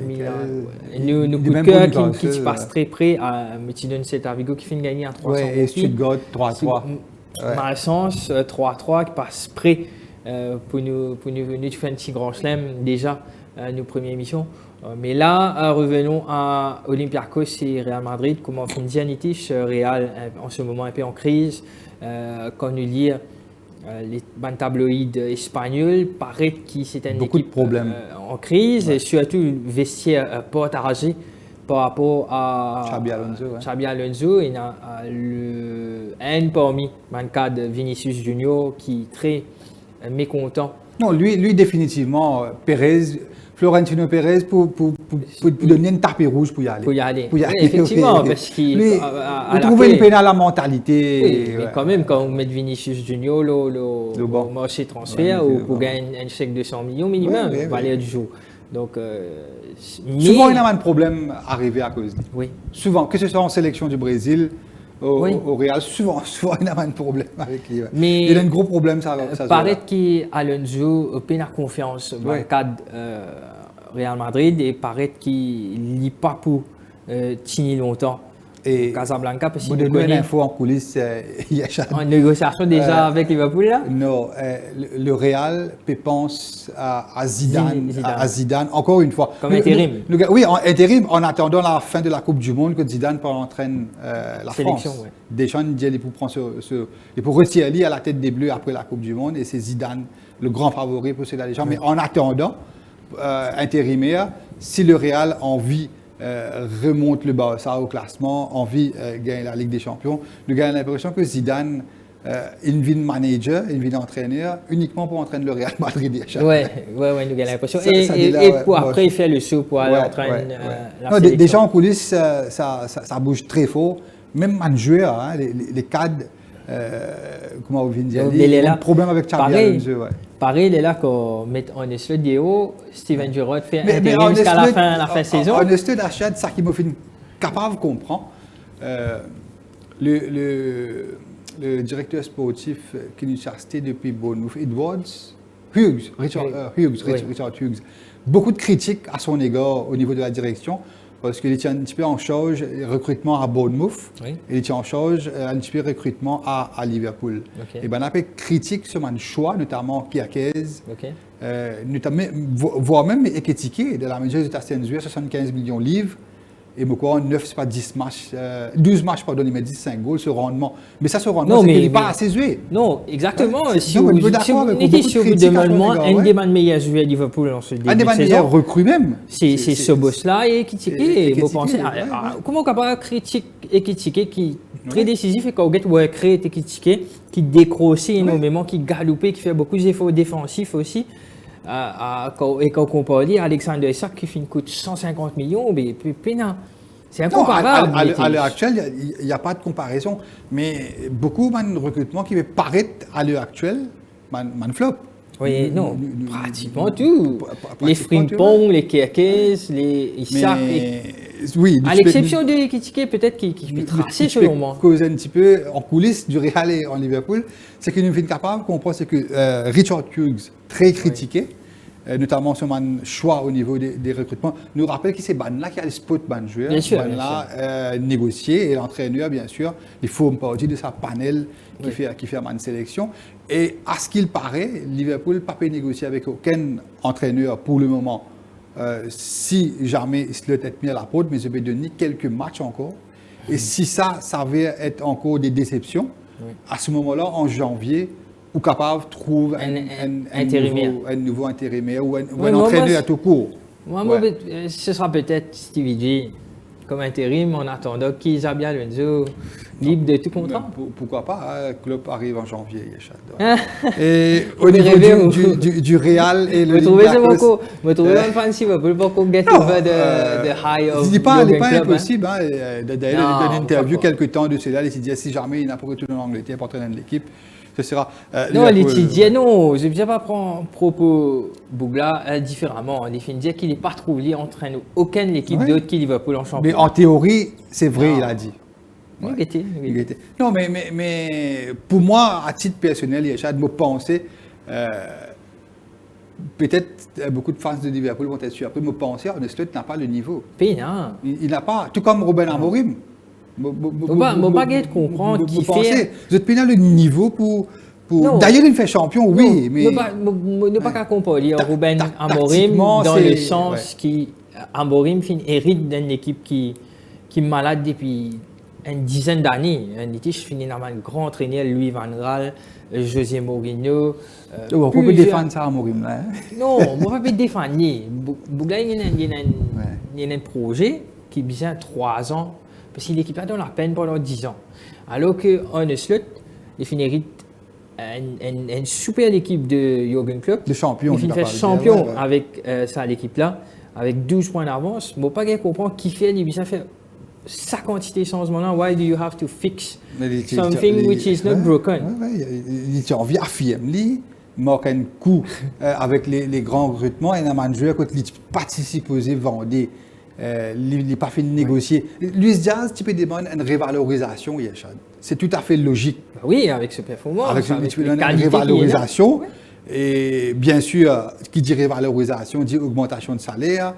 Speaker 2: Nous coup de cœur qui passe très près à Metidon Celta-Vigo qui finit gagner à 300 roupies.
Speaker 1: Et Stuttgart 3-3.
Speaker 2: Malsens 3-3 qui passe près pour nous faire un petit grand chelem déjà nos premières émissions. Mais là, revenons à Olympiakos et Real Madrid. Comme on dit à Nitish, Real en ce moment un peu en crise. Quand nous lisons les tabloïds espagnols, paraît que c'est une
Speaker 1: beaucoup
Speaker 2: équipe
Speaker 1: de problèmes.
Speaker 2: En crise, et surtout le vestiaire partagé par rapport à Xabi Alonso. Il y a un parmi le cas de Vinicius Junior qui est très mécontent.
Speaker 1: Non, lui définitivement, Florentino Pérez pour donner une tapis rouge pour y aller.
Speaker 2: Oui, effectivement, parce qu'il
Speaker 1: trouve une peine à la mentalité.
Speaker 2: Oui, mais quand même, quand on met Vinicius Junior le marché transfert ou pour gagner un chèque de 100 millions minimum, valeur du jour. Donc,
Speaker 1: souvent, il y a un problème arrivé à cause de lui.
Speaker 2: Oui.
Speaker 1: Souvent, que ce soit en sélection du Brésil, au Real, souvent il y a un problème avec lui.
Speaker 2: Mais
Speaker 1: il y a un gros problème, ça
Speaker 2: paraît qu'Alonso a peine confiance dans le cadre Real Madrid et paraît qu'il n'y a pas pour tenir longtemps
Speaker 1: Et
Speaker 2: Casablanca, parce
Speaker 1: vous
Speaker 2: qu'il nous
Speaker 1: donnez une
Speaker 2: connaît
Speaker 1: info en coulisses, Yachad.
Speaker 2: en négociation déjà avec Liverpool là.
Speaker 1: Non, le Real pense à Zidane,
Speaker 2: Zidane.
Speaker 1: à Zidane, encore une fois.
Speaker 2: Comme intérim.
Speaker 1: Oui, en intérim, en attendant la fin de la Coupe du Monde, que Zidane entraîne la
Speaker 2: Sélection,
Speaker 1: France.
Speaker 2: ouais.
Speaker 1: Deschamps dit il pour prendre il pour retirer à la tête des Bleus après la Coupe du Monde, et c'est Zidane, le grand favori pour cela déjà. Mais en attendant, intérimaire, si le Real a envie remonte le Barça au classement, envie de gagner la Ligue des Champions, nous avons l'impression que Zidane il vient manager, il vient entraîneur uniquement pour entraîner le Real Madrid.
Speaker 2: Ouais, nous avons l'impression.
Speaker 1: Ça
Speaker 2: Et
Speaker 1: dit là,
Speaker 2: pour
Speaker 1: ouais,
Speaker 2: après, il fait le saut pour aller entraîner la sélection.
Speaker 1: Déjà en coulisses, ça bouge très fort. Même les joueurs, hein, les cadres, comment on vient de dire, ils ont un problème avec Xabi Alonso.
Speaker 2: Pareil, il est là qu'on met en Esle Déo, Steven Gerrard fait intérim jusqu'à la fin de saison.
Speaker 1: En Esle d'achat, ça qui me fait capable de comprendre. Le directeur sportif qui nous a acheté depuis Bournemouth, Richard Hughes. Beaucoup de critiques à son égard au niveau de la direction, parce qu'il était un petit peu en charge du recrutement à Bournemouth, il était en charge un petit peu recrutement à Liverpool. Et ben on a fait critique sur mon choix, notamment Kierkees, voire même Ekitike, de la mesure de 75 millions de livres. Et pourquoi 9, c'est pas 10 matchs, 12 matchs, pardon, il met 15 goals, ce rendement. Mais ça, ce rendement, c'est qu'il n'est pas assez joué.
Speaker 2: Non, exactement. Si
Speaker 1: vous
Speaker 2: vous demandez un des meilleurs joueurs de Liverpool en ce début de saison.
Speaker 1: Un des meilleurs recrues même.
Speaker 2: C'est ce boss-là et Ekitike. Vous pensez, comment on peut critiquer Ekitike qui est très décisif et quand on créé Ekitike, qui décrochait énormément, qui galopait, qui fait beaucoup d'efforts défensifs aussi. Et quand on compare à Alexander Isak qui fait une coûte 150 millions, mais c'est incomparable.
Speaker 1: À l'heure actuelle, il n'y a pas de comparaison. Mais beaucoup de recrutements qui paraître à l'heure actuelle, flop.
Speaker 2: Oui, non, pratiquement tout. Les Frimpong, les Kierkees, les Isak.
Speaker 1: Oui,
Speaker 2: à l'exception de Ekitike, peut-être qui peut tracer selon moi.
Speaker 1: Cause un petit peu en coulisses du Real et en Liverpool, c'est qu'il nous fait capable de comprendre que Richard Hughes, très critiqué, notamment sur mon choix au niveau des recrutements, nous rappelle que c'est Ban-là qui a le spot Ban-joueur, Ban-là négocié, et l'entraîneur, bien sûr, il faut partie de sa panel qui fait une sélection. Et à ce qu'il paraît, Liverpool n'a pas pu négocier avec aucun entraîneur pour le moment. Si jamais il se le tête mis à la porte, mais je vais donner quelques matchs encore. Et si ça va être encore des déceptions, à ce moment-là, en janvier, ou capable de trouver un nouveau intérimaire ou un entraîneur à tout court.
Speaker 2: Ce sera peut-être Stevie G comme intérim en attendant qu'Xabi Alonso libre de tout contrat.
Speaker 1: Pourquoi pas, le club arrive en janvier, Yachad. Et au niveau du Real et le
Speaker 2: Olympiakos. Vous trouvez un fancy, vous pouvez pas get over the high of
Speaker 1: the pas impossible. D'ailleurs, il donne une interview quelques temps de cela, il dit si jamais il n'a pas retourné en Angleterre pour entraîner l'équipe, ce sera.
Speaker 2: Non, il dit non, je ne vais pas prendre propos Bougla différemment. Il dit qu'il n'est pas trouvé entraîne aucune équipe d'autre qui Liverpool en championnat.
Speaker 1: Mais en théorie, c'est vrai, il a dit. Non, mais pour moi, à titre personnel, il y a de me penser, peut-être beaucoup de fans de Liverpool vont être surpris, me penser, Arne n'a pas le niveau. Il n'a pas, tout comme Ruben Amorim.
Speaker 2: Mon baguette comprend qui fait.
Speaker 1: Vous êtes le niveau pour. D'ailleurs, il fait champion, oui, mais.
Speaker 2: Ne pas qu'à comparer Ruben Amorim dans le sens qui Amorim hérite d'une équipe qui est malade depuis une dizaine d'années. Je finis dans un grand entraîneur, Louis Van Gaal, José Mourinho.
Speaker 1: On peut défendre ça à Amorim là.
Speaker 2: Non, on ne peut pas défendre. Bougla, il y a un projet qui est bien 3 ans. Parce que l'équipe a dans la peine pendant 10 ans. Alors qu'en Slot, il hérite une super équipe de Jürgen Klopp.
Speaker 1: De champion.
Speaker 2: Il fait champion avec ça, l'équipe-là, avec 12 points d'avance. Je ne peux pas comprendre qui fait, ça fait sa quantité de changements. Why do you have to fix something which is not broken?
Speaker 1: Il a envie d'affirmer, il marque un coup avec les grands recrutements et il a un joueur qui participe aux vendus. Il n'a pas fait de négocier. Luis Diaz, tu peux demander une révalorisation, Yachad. C'est tout à fait logique.
Speaker 2: Oui, avec ce performance.
Speaker 1: Avec une révalorisation. Et bien sûr, qui dit révalorisation dit augmentation de salaire.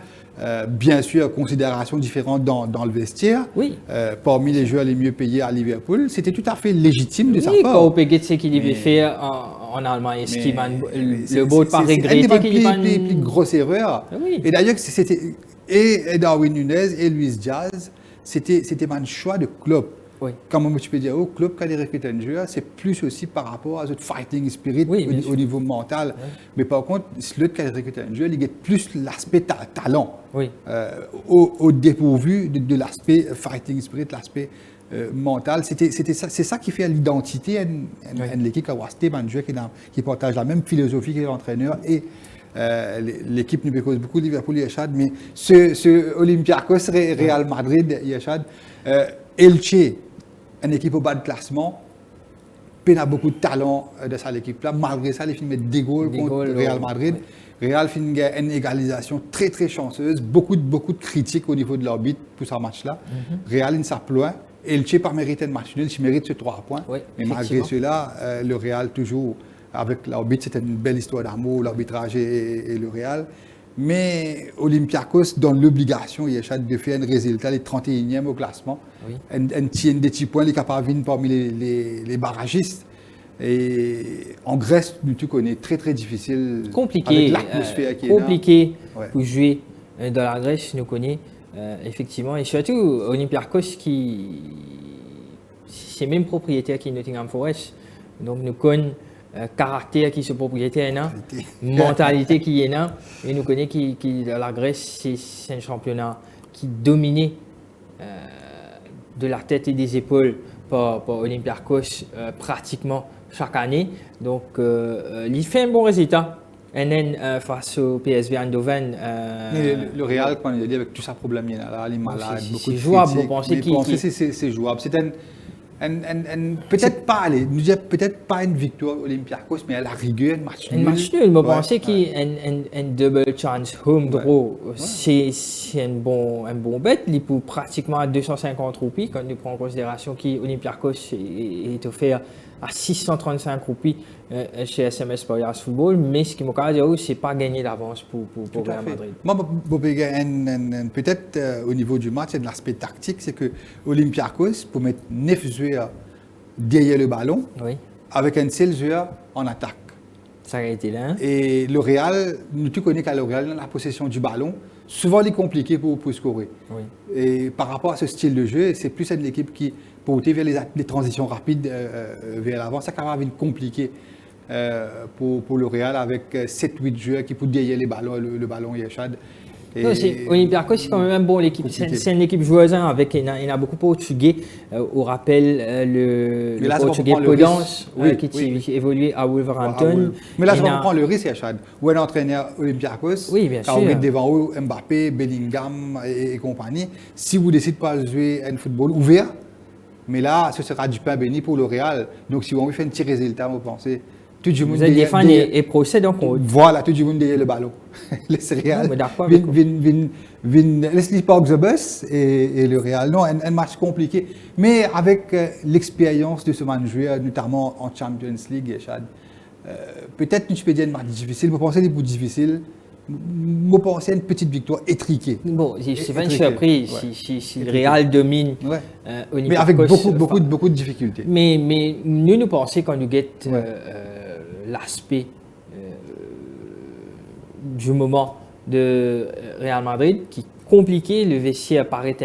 Speaker 1: bien sûr, considérations différentes dans le vestiaire.
Speaker 2: Oui.
Speaker 1: Parmi les joueurs les mieux payés à Liverpool, c'était tout à fait légitime de sa
Speaker 2: Oui,
Speaker 1: part.
Speaker 2: quand OPG ce qu'il avait fait en Allemagne, est-ce qu'il m'a le board pas regretté qu'il
Speaker 1: m'a
Speaker 2: m'a
Speaker 1: plus grosse erreur.
Speaker 2: Oui.
Speaker 1: Et d'ailleurs, c'était et Darwin Nunez et Luis Diaz, c'était un choix de club.
Speaker 2: Oui.
Speaker 1: Comme tu peux dire, au club, quand il recrute un joueur, c'est plus aussi par rapport à ce fighting spirit
Speaker 2: Oui,
Speaker 1: au niveau mental. Oui. Mais par contre, l'autre, quand il recrute un joueur, il y a plus l'aspect talent.
Speaker 2: Oui.
Speaker 1: Au dépourvu de l'aspect fighting spirit, l'aspect mental. C'est ça qui fait l'identité de l'équipe à Wasté, un joueur qui partage la même philosophie que l'entraîneur et l'équipe nous cause beaucoup de Liverpool, Yachad, mais ce Olympiakos, Real Madrid, Yachad, Elche, une équipe au bas de classement, peine a beaucoup de talent de cette équipe-là. Malgré ça, les films mettent des goals contre Real Madrid. Oui. Real fait une égalisation très très chanceuse. Beaucoup de critiques au niveau de l'arbitre pour ce match-là. Real, il s'apploie. Elche pas mérité de match nul, il mérite ce 3 points.
Speaker 2: Oui,
Speaker 1: mais malgré cela, le Real toujours avec l'arbitre, c'était une belle histoire d'amour, l'arbitrage et le Real. Mais Olympiakos donne l'obligation de faire un résultat, les 31e au classement. Oui. Un des petits points, il est capable de venir parmi les barragistes. Et en Grèce, tu connais, très très difficile.
Speaker 2: Compliqué.
Speaker 1: Avec l'atmosphère qui est
Speaker 2: compliqué pour jouer dans la Grèce, nous connais, effectivement. Et surtout, Olympiakos, c'est même propriétaire qui est Nottingham Forest. Donc nous connaissons caractère qui est ce propriétaire, mentalité qui est là, et nous connaissons que la Grèce, c'est un championnat qui domine de la tête et des épaules par Olympiakos pratiquement chaque année. Donc, il fait un bon résultat. Face au PSV Eindhoven.
Speaker 1: Le Real, quand il est avec tout ça problème, il est malade, beaucoup de
Speaker 2: jouable, vous pensez
Speaker 1: c'est jouable. C'est peut-être pas, peut-être pas une victoire Olympiakos, mais à la rigueur, un match nul.
Speaker 2: Un match nul, je pense qu'il y a un double chance home draw. C'est un bon bet. Il peut pratiquement à 250 roupies, quand on prend en considération qu'Olympiakos est offert à 635 roupies chez SMS Spoilers Football. Mais ce qui m'a dit, c'est pas gagné d'avance pour Real Madrid.
Speaker 1: Moi, peut-être au niveau du match, c'est de l'aspect tactique, c'est que Olympiakos, pour mettre 9 joueurs derrière le ballon, avec un seul joueur en attaque.
Speaker 2: Ça a été là.
Speaker 1: Et le Real, tu connais qu'à le Real, dans la possession du ballon, souvent il est compliqué pour scorer. Oui. Et par rapport à ce style de jeu, c'est plus une équipe qui, pour vers les transitions rapides vers l'avant, ça quand même compliqué pour le Real avec 7-8 joueurs qui peuvent derrière le ballon Yachad.
Speaker 2: Olympiakos, c'est quand même une bonne équipe. C'est une équipe joueuse avec il y a beaucoup de Portugais. Au rappel, le Portugais Podence qui évoluait à Wolverhampton.
Speaker 1: Mais là, je vais prendre le risque, Yachad. Ou un entraîneur Olympiakos, quand on met devant eux Mbappé, Bellingham et compagnie. Si vous décidez de pas jouer un football ouvert, mais là, ce sera du pain béni pour le Real. Donc, si on veut faire un petit résultat, vous pensez.
Speaker 2: Vous êtes des fans et procède donc.
Speaker 1: Voilà, tout le monde derrière le ballon. Le Real. Leslie Park the bus et le Real. Non, un match compliqué. Mais avec l'expérience de ce match joué, notamment en Champions League, Chad, peut-être tu peux dire un match difficile. Vous pensez que c'est difficile. Vous pensez à une petite victoire étriquée.
Speaker 2: Bon, c'est pas une surprise si le Real domine.
Speaker 1: Mais avec beaucoup de difficultés.
Speaker 2: Mais nous pensons quand nous guettons l'aspect du moment de Real Madrid qui est compliqué, le vestiaire paraît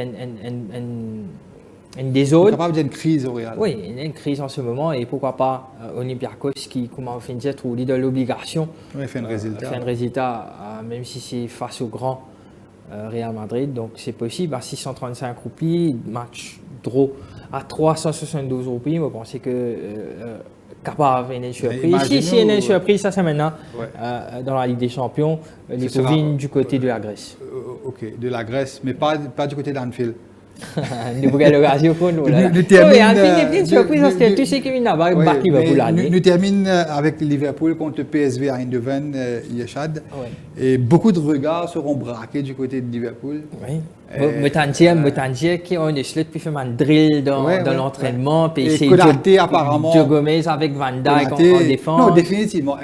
Speaker 2: un désordre.
Speaker 1: Capable d'une crise au Real.
Speaker 2: Oui, il y a une crise en ce moment et pourquoi pas Olympiakos qui, comme on fait dire, trouve de l'obligation.
Speaker 1: Fait un
Speaker 2: résultat, même si c'est face au grand Real Madrid. Donc c'est possible à 635 roupies, match draw à 372 roupies. Je pense que capable d'une surprise. Si c'est une surprise, ça c'est maintenant dans la Ligue des Champions, les Covines du côté de la Grèce.
Speaker 1: Ok, de la Grèce, mais pas du côté d'Anfield.
Speaker 2: Nous avons l'occasion pour nous.
Speaker 1: Nous
Speaker 2: Oui,
Speaker 1: termine,
Speaker 2: en fin de surprise parce que tous ceux qui viennent là-bas,
Speaker 1: Ouais,
Speaker 2: battent Liverpool
Speaker 1: mais
Speaker 2: l'année.
Speaker 1: nous terminons avec Liverpool contre le PSV à Eindhoven, Yeshad.
Speaker 2: Ouais.
Speaker 1: Et beaucoup de regards seront braqués du côté de Liverpool.
Speaker 2: Oui. Motandier qui ont des slots puis fait un drill dans
Speaker 1: Ouais,
Speaker 2: l'entraînement. Puis
Speaker 1: Et
Speaker 2: c'est
Speaker 1: Konaté, apparemment.
Speaker 2: Joe Gomez avec Van Dijk
Speaker 1: Konaté-
Speaker 2: en défense.
Speaker 1: Non, définitivement.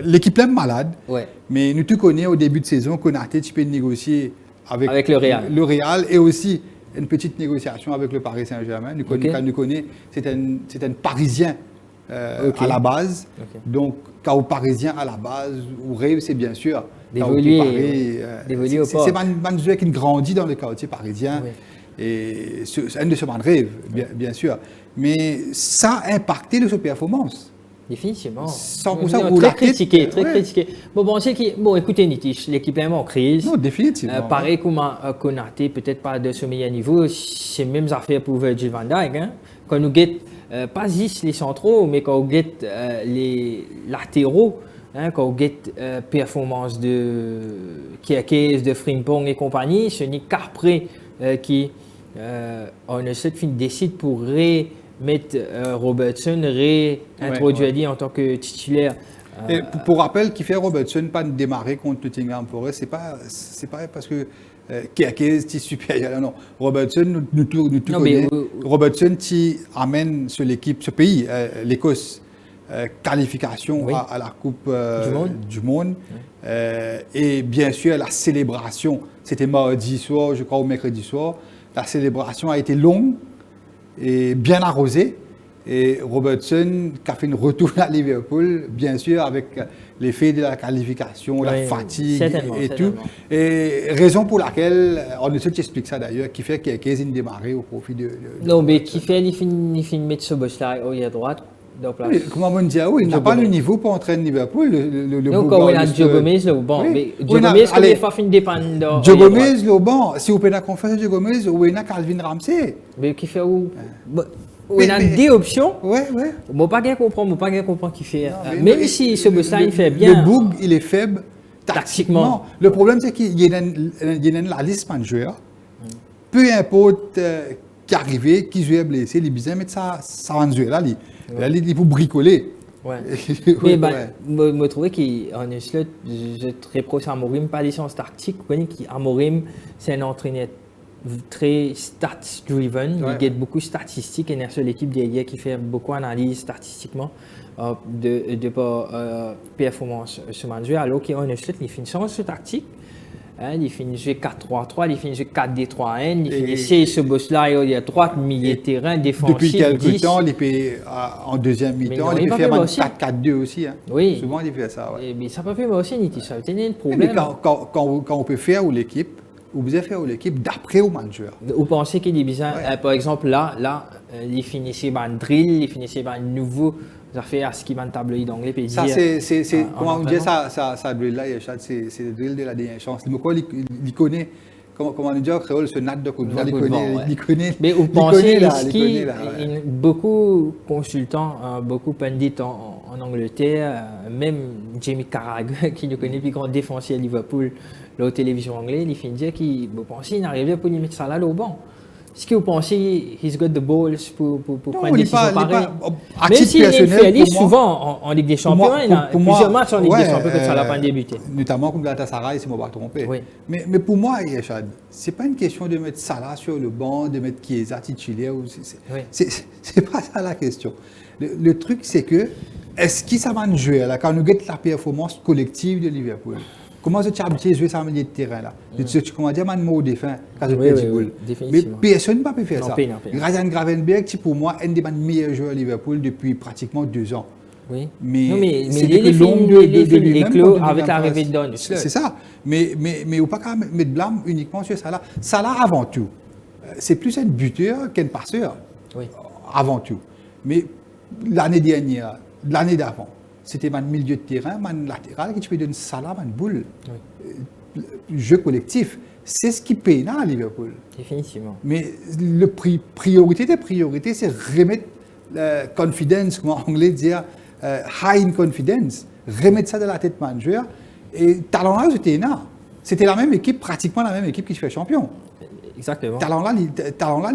Speaker 1: L'équipe est malade.
Speaker 2: Ouais.
Speaker 1: Mais nous te connaissons au début de saison, Konaté, tu peux négocier avec
Speaker 2: le Real.
Speaker 1: Le Real et aussi une petite négociation avec le Paris Saint-Germain. Nous
Speaker 2: Ok.
Speaker 1: connaissons, c'est un Parisien
Speaker 2: Ok.
Speaker 1: à la base.
Speaker 2: Ok.
Speaker 1: Donc, quand au Parisien à la base, ou rêve, c'est bien sûr.
Speaker 2: D'évoluer au port.
Speaker 1: C'est un joueur qui grandit dans le quartier parisien.
Speaker 2: Oui.
Speaker 1: Et c'est un de ses rêves, bien sûr. Mais ça a impacté de ses performances.
Speaker 2: Définitivement.
Speaker 1: Sans pour ça,
Speaker 2: Non,
Speaker 1: vous
Speaker 2: très
Speaker 1: la tête-
Speaker 2: critiqué, très
Speaker 1: ouais.
Speaker 2: critiqué. Bon, c'est qui. Bon, écoutez, Nitish, l'équipe est en crise.
Speaker 1: Non, définitivement.
Speaker 2: Pareil comme Konaté, peut-être pas de ce meilleur niveau, c'est mêmes affaires pour Virgil van Dijk. Hein. Quand nous guettons, pas juste les centraux, mais quand on guette les latéraux, hein, quand on guette performance de Kierkees, de Frimpong et compagnie, ce n'est qu'après qui, on a cette fin décide pour remettre Robertson, réintroduire en tant que titulaire.
Speaker 1: Et pour rappel, qui fait Robertson pas démarrer contre Nottingham Forest, c'est pas parce que Kierkees est supérieur. Non, Robertson, nous
Speaker 2: Non,
Speaker 1: connaissons.
Speaker 2: mais,
Speaker 1: Robertson qui amène sur l'équipe, ce pays, l'Écosse, qualification
Speaker 2: Oui.
Speaker 1: à la Coupe
Speaker 2: Du Monde.
Speaker 1: Et bien sûr, la célébration, c'était mardi soir, je crois, ou mercredi soir. La célébration a été longue et bien arrosée. Et Robertson qui a fait une retour à Liverpool, bien sûr, avec l'effet de la qualification, la
Speaker 2: Oui,
Speaker 1: fatigue
Speaker 2: certainement,
Speaker 1: et
Speaker 2: certainement.
Speaker 1: tout. Et raison pour laquelle, on ne sait pas explique ça d'ailleurs, qui fait qu'il y a quasi démarré au profit de
Speaker 2: Non, mais qui fait, il finit mettre ce boss-là au à droite, dans la place.
Speaker 1: Oui, comment on dit, oui, il n'a
Speaker 2: Joe
Speaker 1: pas le
Speaker 2: Gomez.
Speaker 1: niveau pour entraîner Liverpool. Le
Speaker 2: Donc, quand on a Joe Gomez, là, bon,
Speaker 1: Oui.
Speaker 2: mais
Speaker 1: Oui,
Speaker 2: Joe
Speaker 1: on a-
Speaker 2: Gomez, comme
Speaker 1: allez,
Speaker 2: il faut finir dépendre.
Speaker 1: Joe Gomez, le bon, si vous pouvez confiance à Joe Gomez, ou il a Calvin Ramsey.
Speaker 2: Mais qui fait où?
Speaker 1: Mais-
Speaker 2: On a
Speaker 1: mais-
Speaker 2: deux options.
Speaker 1: Ouais.
Speaker 2: Moi, pas bien comprendre qui fait.
Speaker 1: Mais
Speaker 2: Même si ce boss-là, il fait bien.
Speaker 1: Le Boug, il est faible tactiquement.
Speaker 2: Tactiquement.
Speaker 1: Le problème, c'est qu'il y a la liste de joueurs. Peu importe qui arrive, qui joue blessé, il est besoin de mettre ça en jeu. Là, il faut bricoler.
Speaker 2: Ouais.
Speaker 1: Oui,
Speaker 2: Mais
Speaker 1: ouais.
Speaker 2: me trouvais qu'en slot, je très proche Amorim, pas des sens tactiques. Vous connaissez qu'Amorim, c'est un entraîneur très stats-driven.
Speaker 1: Ouais.
Speaker 2: Il gagne beaucoup de statistiques et il y a une seule équipe derrière qui fait beaucoup d'analyse statistiquement de performance sur le jeu. Alors qu'en slot, il fait une sens tactique. Hein, il finit jouer 4-3-3, il finit jouer 4-2-3-1, il finit c'est ce boss-là, il y a droite, milieu de terrain, défensif,
Speaker 1: Depuis quelques
Speaker 2: 10.
Speaker 1: temps, il peut, en deuxième
Speaker 2: Mais
Speaker 1: mi-temps,
Speaker 2: non,
Speaker 1: il
Speaker 2: il
Speaker 1: peut
Speaker 2: va
Speaker 1: faire
Speaker 2: faire
Speaker 1: un
Speaker 2: aussi.
Speaker 1: 4-4-2 aussi. Hein.
Speaker 2: Oui.
Speaker 1: Souvent, il fait ça. Ouais.
Speaker 2: Mais ça peut faire aussi, Niti, ça peut tenir un
Speaker 1: Mais
Speaker 2: problème.
Speaker 1: quand on peut faire l'équipe, vous avez fait l'équipe d'après au manager.
Speaker 2: Vous pensez qu'il est bizarre,
Speaker 1: Ouais.
Speaker 2: par exemple, là, il finissait par un drill, il finissait par un nouveau affaire à ce qui va un tableau d'anglais, puis
Speaker 1: Ça,
Speaker 2: dire,
Speaker 1: c'est
Speaker 2: en
Speaker 1: comment on dit
Speaker 2: entraînement.
Speaker 1: ça drill-là, c'est le drill de la dernière chance. Il connaît, comment on dit en créole, ce nat de coup de vent,
Speaker 2: Le coup de vent, ouais.
Speaker 1: il connaît.
Speaker 2: Mais vous
Speaker 1: il
Speaker 2: pensez,
Speaker 1: connaît là,
Speaker 2: est-ce
Speaker 1: il
Speaker 2: qu'il
Speaker 1: connaît là, ouais.
Speaker 2: beaucoup consultants, beaucoup pundits en Angleterre, même Jamie Carragher, qui nous connaît le plus grand défenseur à Liverpool, la télévision anglaise, il finit dire qu'il pensait qu'il arrivait pour lui mettre ça là au banc. Est-ce que vous pensez he's got the balls pour
Speaker 1: Non,
Speaker 2: prendre
Speaker 1: il
Speaker 2: une
Speaker 1: est
Speaker 2: décision
Speaker 1: pas- il est
Speaker 2: pareille?
Speaker 1: pas- à
Speaker 2: Même
Speaker 1: titre
Speaker 2: s'il est
Speaker 1: personnel,
Speaker 2: félix
Speaker 1: pour moi-
Speaker 2: souvent en Ligue des Champions, il a plusieurs matchs en Ligue des Champions que ça n'a pas débuté.
Speaker 1: Notamment comme Galatasaray, si je ne me pas trompé.
Speaker 2: Oui.
Speaker 1: Mais pour moi, Yeshad, ce n'est pas une question de mettre Salah sur le banc, de mettre Chiesa titulaire.
Speaker 2: Oui.
Speaker 1: C'est pas ça la question. Le truc, c'est que, est-ce qu'il ça va jouer là, quand nous guettons la performance collective de Liverpool? Comment tu as habitué à jouer ça en milieu de terrain là? Tu comment dire, man, mot défunt, quand tu
Speaker 2: Oui,
Speaker 1: perds
Speaker 2: oui,
Speaker 1: du
Speaker 2: oui,
Speaker 1: goal. Mais
Speaker 2: définitivement.
Speaker 1: personne ne peut faire
Speaker 2: Non,
Speaker 1: ça.
Speaker 2: pas, non, pas.
Speaker 1: Ryan Gravenberch, c'est pour moi un des meilleurs joueurs à Liverpool depuis pratiquement 2 ans.
Speaker 2: Oui.
Speaker 1: Mais
Speaker 2: Non, mais
Speaker 1: c'est
Speaker 2: les
Speaker 1: depuis l'ombre
Speaker 2: les clos
Speaker 1: contre
Speaker 2: avec
Speaker 1: Nottingham
Speaker 2: l'arrivée
Speaker 1: Forest.
Speaker 2: de Don.
Speaker 1: C'est ça. Mais on ne peut pas mettre blâme uniquement sur Salah. Salah, avant tout, c'est plus un buteur qu'un passeur.
Speaker 2: Oui.
Speaker 1: Avant tout. Mais l'année dernière, l'année d'avant, c'était un milieu de terrain, un latéral qui peut donner Salah, une boule. Jeu collectif. C'est ce qui paye à Liverpool.
Speaker 2: Définitivement.
Speaker 1: Mais le priorité des priorités, c'est remettre confidence, comme en anglais dire, high in confidence, remettre ça dans la tête manager. Et talonnage, c'était là. C'était la même équipe, pratiquement la même équipe qui se fait champion.
Speaker 2: Exactement.
Speaker 1: Talent-là,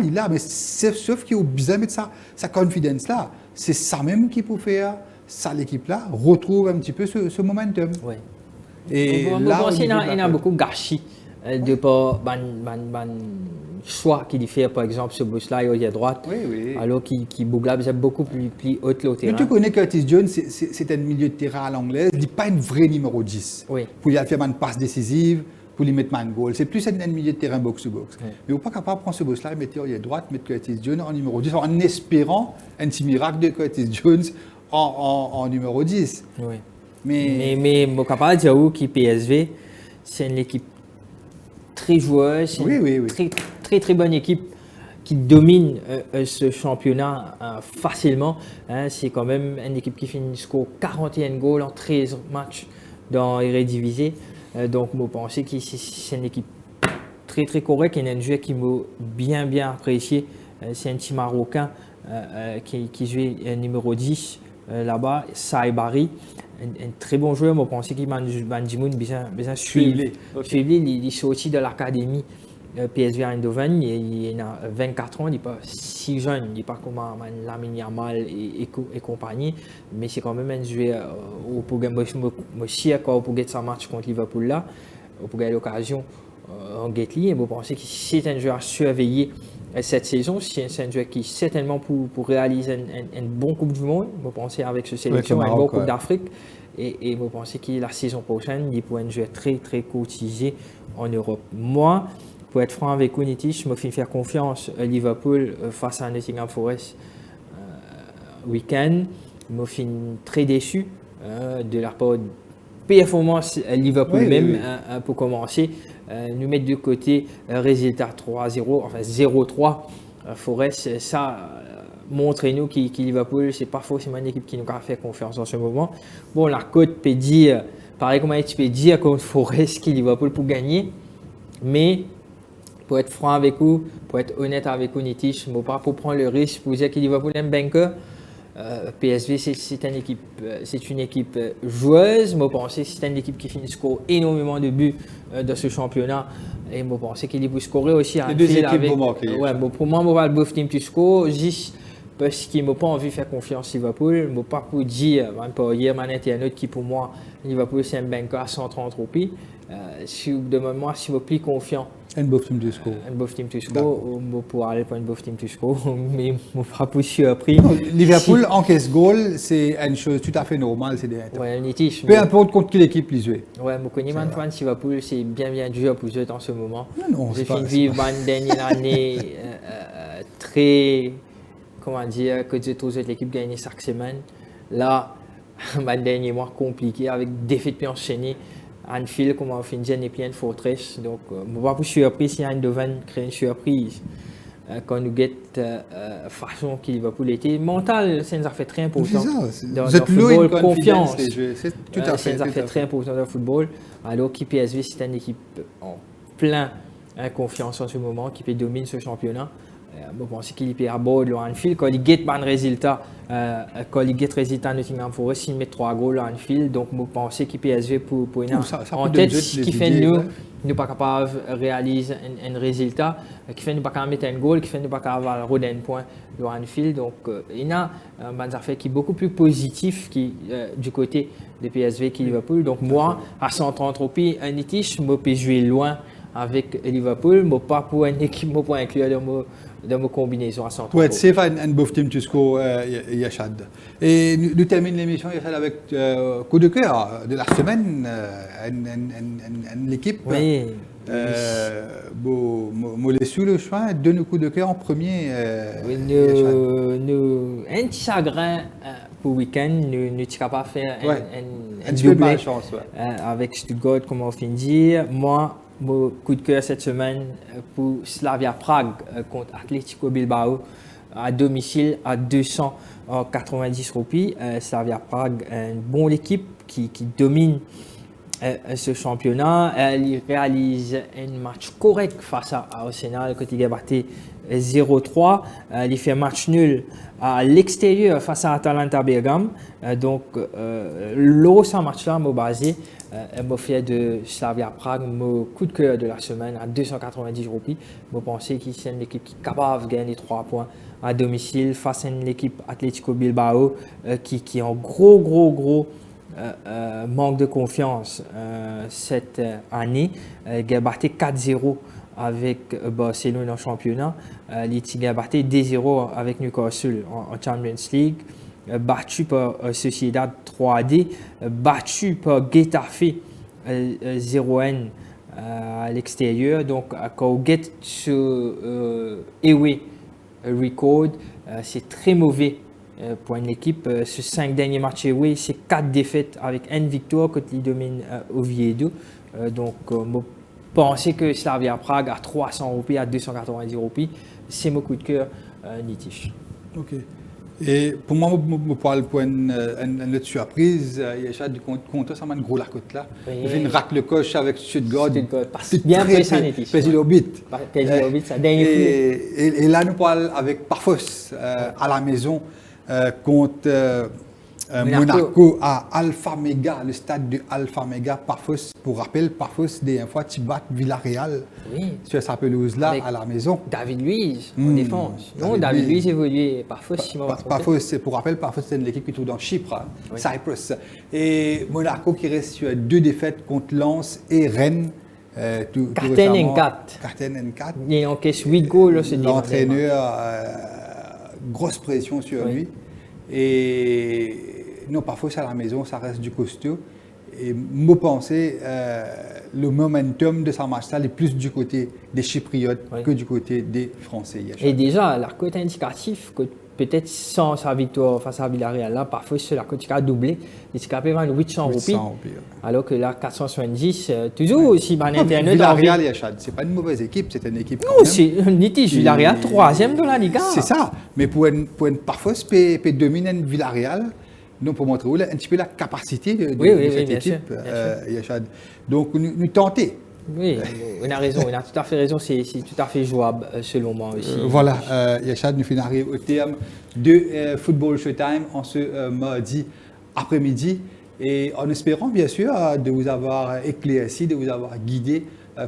Speaker 1: il est là, mais sauf qu'il a besoin de mettre sa confidence là. C'est ça même qui peut faire ça, l'équipe-là, retrouve un petit peu ce momentum.
Speaker 2: Ouais.
Speaker 1: Et
Speaker 2: On
Speaker 1: là,
Speaker 2: pense
Speaker 1: au
Speaker 2: qu'il y
Speaker 1: niveau de la
Speaker 2: en a
Speaker 1: com-
Speaker 2: beaucoup gâchis de pas choix qu'il fait, par exemple, ce boss-là, il est à droite,
Speaker 1: Oui, oui.
Speaker 2: alors qu'il Bougla est beaucoup plus haut que le
Speaker 1: Mais
Speaker 2: terrain.
Speaker 1: tu connais Curtis Jones, c'est un milieu de terrain à l'anglaise, il n'est pas une vraie numéro 10.
Speaker 2: Oui.
Speaker 1: Pour lui faire une passe décisive, pour lui mettre un goal. C'est plus un milieu de terrain box-to-box.
Speaker 2: Oui.
Speaker 1: Mais on n'est pas capable de prendre ce boss-là et mettre à droite, mettre Curtis Jones en numéro 10, en espérant un petit miracle de Curtis Jones en numéro 10.
Speaker 2: Oui.
Speaker 1: Mais,
Speaker 2: Mais mon capable de dire que PSV, c'est une équipe très joueuse, c'est une
Speaker 1: Oui.
Speaker 2: très bonne équipe qui domine ce championnat facilement. Hein. C'est quand même une équipe qui fait une score 41 goals en 13 matchs dans Eredivisie. Donc, je pense que c'est une équipe très correcte. Il y a un joueur qui m'a bien apprécié. C'est un petit Marocain qui joue numéro 10 là-bas, Saïbari. Un très bon joueur, je pense qu'il m'a bien suivre. Il est sorti de l'académie PSV Eindhoven, il a 24 ans, il n'est pas si jeune, il n'est pas comme Lamine Yamal et compagnie, mais c'est quand même un joueur pour gagner sa match contre Liverpool là, pour gagner l'occasion en Gately, et je pense que c'est un joueur à surveiller cette saison. C'est un joueur qui certainement pour réaliser une bonne Coupe du Monde, je pense avec ce sélection, une bonne Coupe d'Afrique, et je pense que la saison prochaine, il pourrait être un joueur très cotisé en Europe. Moi, pour être franc avec Unity, je me fais faire confiance à Liverpool face à Nottingham Forest week-end. Je me suis très déçu de la part de performance à Liverpool pour commencer. Nous mettre de côté résultat 3-0, enfin 0-3. Forest, ça montre-nous que Liverpool, c'est pas forcément une équipe qui nous a fait confiance en ce moment. Bon, la cote peut dire, pareil comme tu peux dire contre Forest que Liverpool pour gagner, mais pour être franc avec vous, pour être honnête avec vous, Nitish, je ne veux pas pour prendre le risque pour dire que Liverpool est un banker. PSV, c'est une équipe joueuse. Je pense que c'est une équipe qui finit score énormément de buts dans ce championnat. Et je pense qu'il peut scorer aussi.
Speaker 1: Les deux équipes vont marquer.
Speaker 2: Ouais, pour moi, je vais le both team to score. Juste parce qu'il ne m'a pas envie de faire confiance à Liverpool. Je ne pas pour dire, même pas hier, il y a un autre qui pour moi, Liverpool, c'est un banker à 130 roupies. Si vous demandez moi si je suis plus confiant.
Speaker 1: Un both team to score.
Speaker 2: Un both team to score, ou pour aller pour un both team to score, mais je ne serai pas surpris.
Speaker 1: Liverpool encaisse goal, c'est une chose tout à fait normale. C'est des peu importe contre quelle équipe ils jouent.
Speaker 2: Ouais, je connais fan Liverpool, c'est bien dur pour eux en ce moment.
Speaker 1: Non,
Speaker 2: j'ai fini de vivre une dernière année très, comment dire, que toutes les équipes gagnaient chaque semaine. Là, un dernier mois compliqué avec défaites puis enchaînées. Anfield, comme on finit, n'est plus une forteresse. Donc, je ne suis pas surpris si Eindhoven crée une surprise quand nous guette façon qu'il va pour l'été. Mental, c'est une affaire très importante.
Speaker 1: Dans le football, confiance.
Speaker 2: C'est une affaire très importante dans le football. Alors que PSV, c'est une équipe en plein confiance en ce moment, qui peut dominer ce championnat. Je pense qu'il peut aborder Anfield quand il guette un résultat. Quand il guette résultat Nottingham Forest, il met 3 goals à Anfield. Donc, je pense qu'il PSV pour une en tête, ce qui fait nous ne pas capable de réaliser un résultat, qui fait nous pas capable de mettre un goal, qui fait nous pas capable de avoir un point à Anfield. Donc, il y a un affaire qui est beaucoup plus positif du côté de PSV qui Liverpool. Donc, moi, à 130 roupies, un Nitish, je peux jouer loin avec Liverpool, mais pas pour une équipe, pour inclure dans mes combinaisons à 130.
Speaker 1: Pour être safe, un both team to score, Yachad. Et nous terminons l'émission Yachad avec coup de cœur de la semaine, l'équipe.
Speaker 2: Oui.
Speaker 1: Moi, les sous le chemin, deux nos coups de cœur en premier.
Speaker 2: Nous, un petit chagrin pour le week-end, nous sommes capables de faire un doublé avec Stuttgart, comme on finit de dire. Moi, mon coup de cœur cette semaine pour Slavia Prague contre Atletico Bilbao à domicile à 290 roupies. Slavia Prague, une bonne équipe qui domine ce championnat. Elle réalise un match correct face à Arsenal quand il a battu 0-3. Il fait match nul à l'extérieur face à Atalanta Bergame. Donc, l'eau, ce match-là m'a basé. M'a fait de Slavia Prague mon coup de cœur de la semaine à 290 roupies. Je pensais que c'est une équipe qui est capable de gagner 3 points à domicile face à une équipe Atlético Bilbao qui est en gros manque de confiance cette année. Il a battu 4-0 avec Barcelone en championnat. Il a battu 2-0 avec Newcastle en Champions League. Battu par Sociedad 3D, battu par Getafe 0-N à l'extérieur. Donc, quand on get ce away record, c'est très mauvais pour une équipe. Ces 5 derniers matchs away, c'est 4 défaites avec une victoire quand ils dominent Oviedo. Donc, je pensais que Slavia Prague à 300 roupies, à 290 roupies, c'est mon coup de cœur, Nitish.
Speaker 1: Ok. Et pour moi, je parle pour une autre surprise. Il y a déjà du compte, ça m'a un gros la côte là. Il fait une rate le coche avec Stuttgart.
Speaker 2: Bien pressé, Nitish.
Speaker 1: Pésil au bit.
Speaker 2: Pésil au bit, ça dernier
Speaker 1: et là, nous parlons avec Parfos à la maison contre Monaco à Alpha Mega, le stade de Alpha Mega. Parfos, pour rappel, Parfos, des fois, tu bats Villarreal sur sa pelouse là à la maison.
Speaker 2: David Luiz en défense. Non, David Luiz évoluait Parfos,
Speaker 1: Parfos, pour rappel, Parfos, c'est l'équipe qui trouve dans Chypre, Cyprus. Et Monaco qui reste sur 2 défaites contre Lens et Rennes.
Speaker 2: Carten N4. Il encaisse 8 goals.
Speaker 1: L'entraîneur, grosse pression sur lui. Et non, parfois à la maison, ça reste du costaud. Et moi, pensais le momentum de sa match-là est plus du côté des Chypriotes que du côté des Français.
Speaker 2: Et déjà, la cote indicative, peut-être sans sa victoire face à Villarreal, là, parfois c'est la cote qui a doublé. Il s'est capé 800 roupies. Alors que là, 470, toujours aussi, Internet.
Speaker 1: Villarreal, c'est pas une mauvaise équipe, c'est une équipe.
Speaker 2: Non, c'est Nitish. Villarreal, 3e de la Liga.
Speaker 1: C'est ça. Mais pour une parfois, peut dominer Villarreal. Non, pour montrer un petit peu la capacité de cette équipe, Yachad. Donc, nous tenter.
Speaker 2: Oui, on a raison, on a tout à fait raison, c'est tout à fait jouable selon moi aussi.
Speaker 1: Voilà, Yachad, nous arrivons au terme de Football Showtime en ce mardi après-midi et en espérant bien sûr de vous avoir éclairci, de vous avoir guidé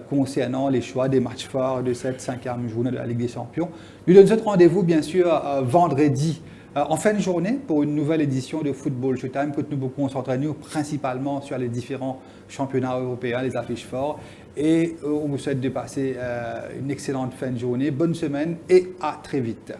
Speaker 1: concernant les choix des matchs forts de cette 5e journée de la Ligue des Champions. Nous donnons ce rendez-vous bien sûr vendredi en fin de journée pour une nouvelle édition de Football Showtime que nous nous concentrons principalement sur les différents championnats européens, les affiches fortes. Et on vous souhaite de passer une excellente fin de journée, bonne semaine et à très vite.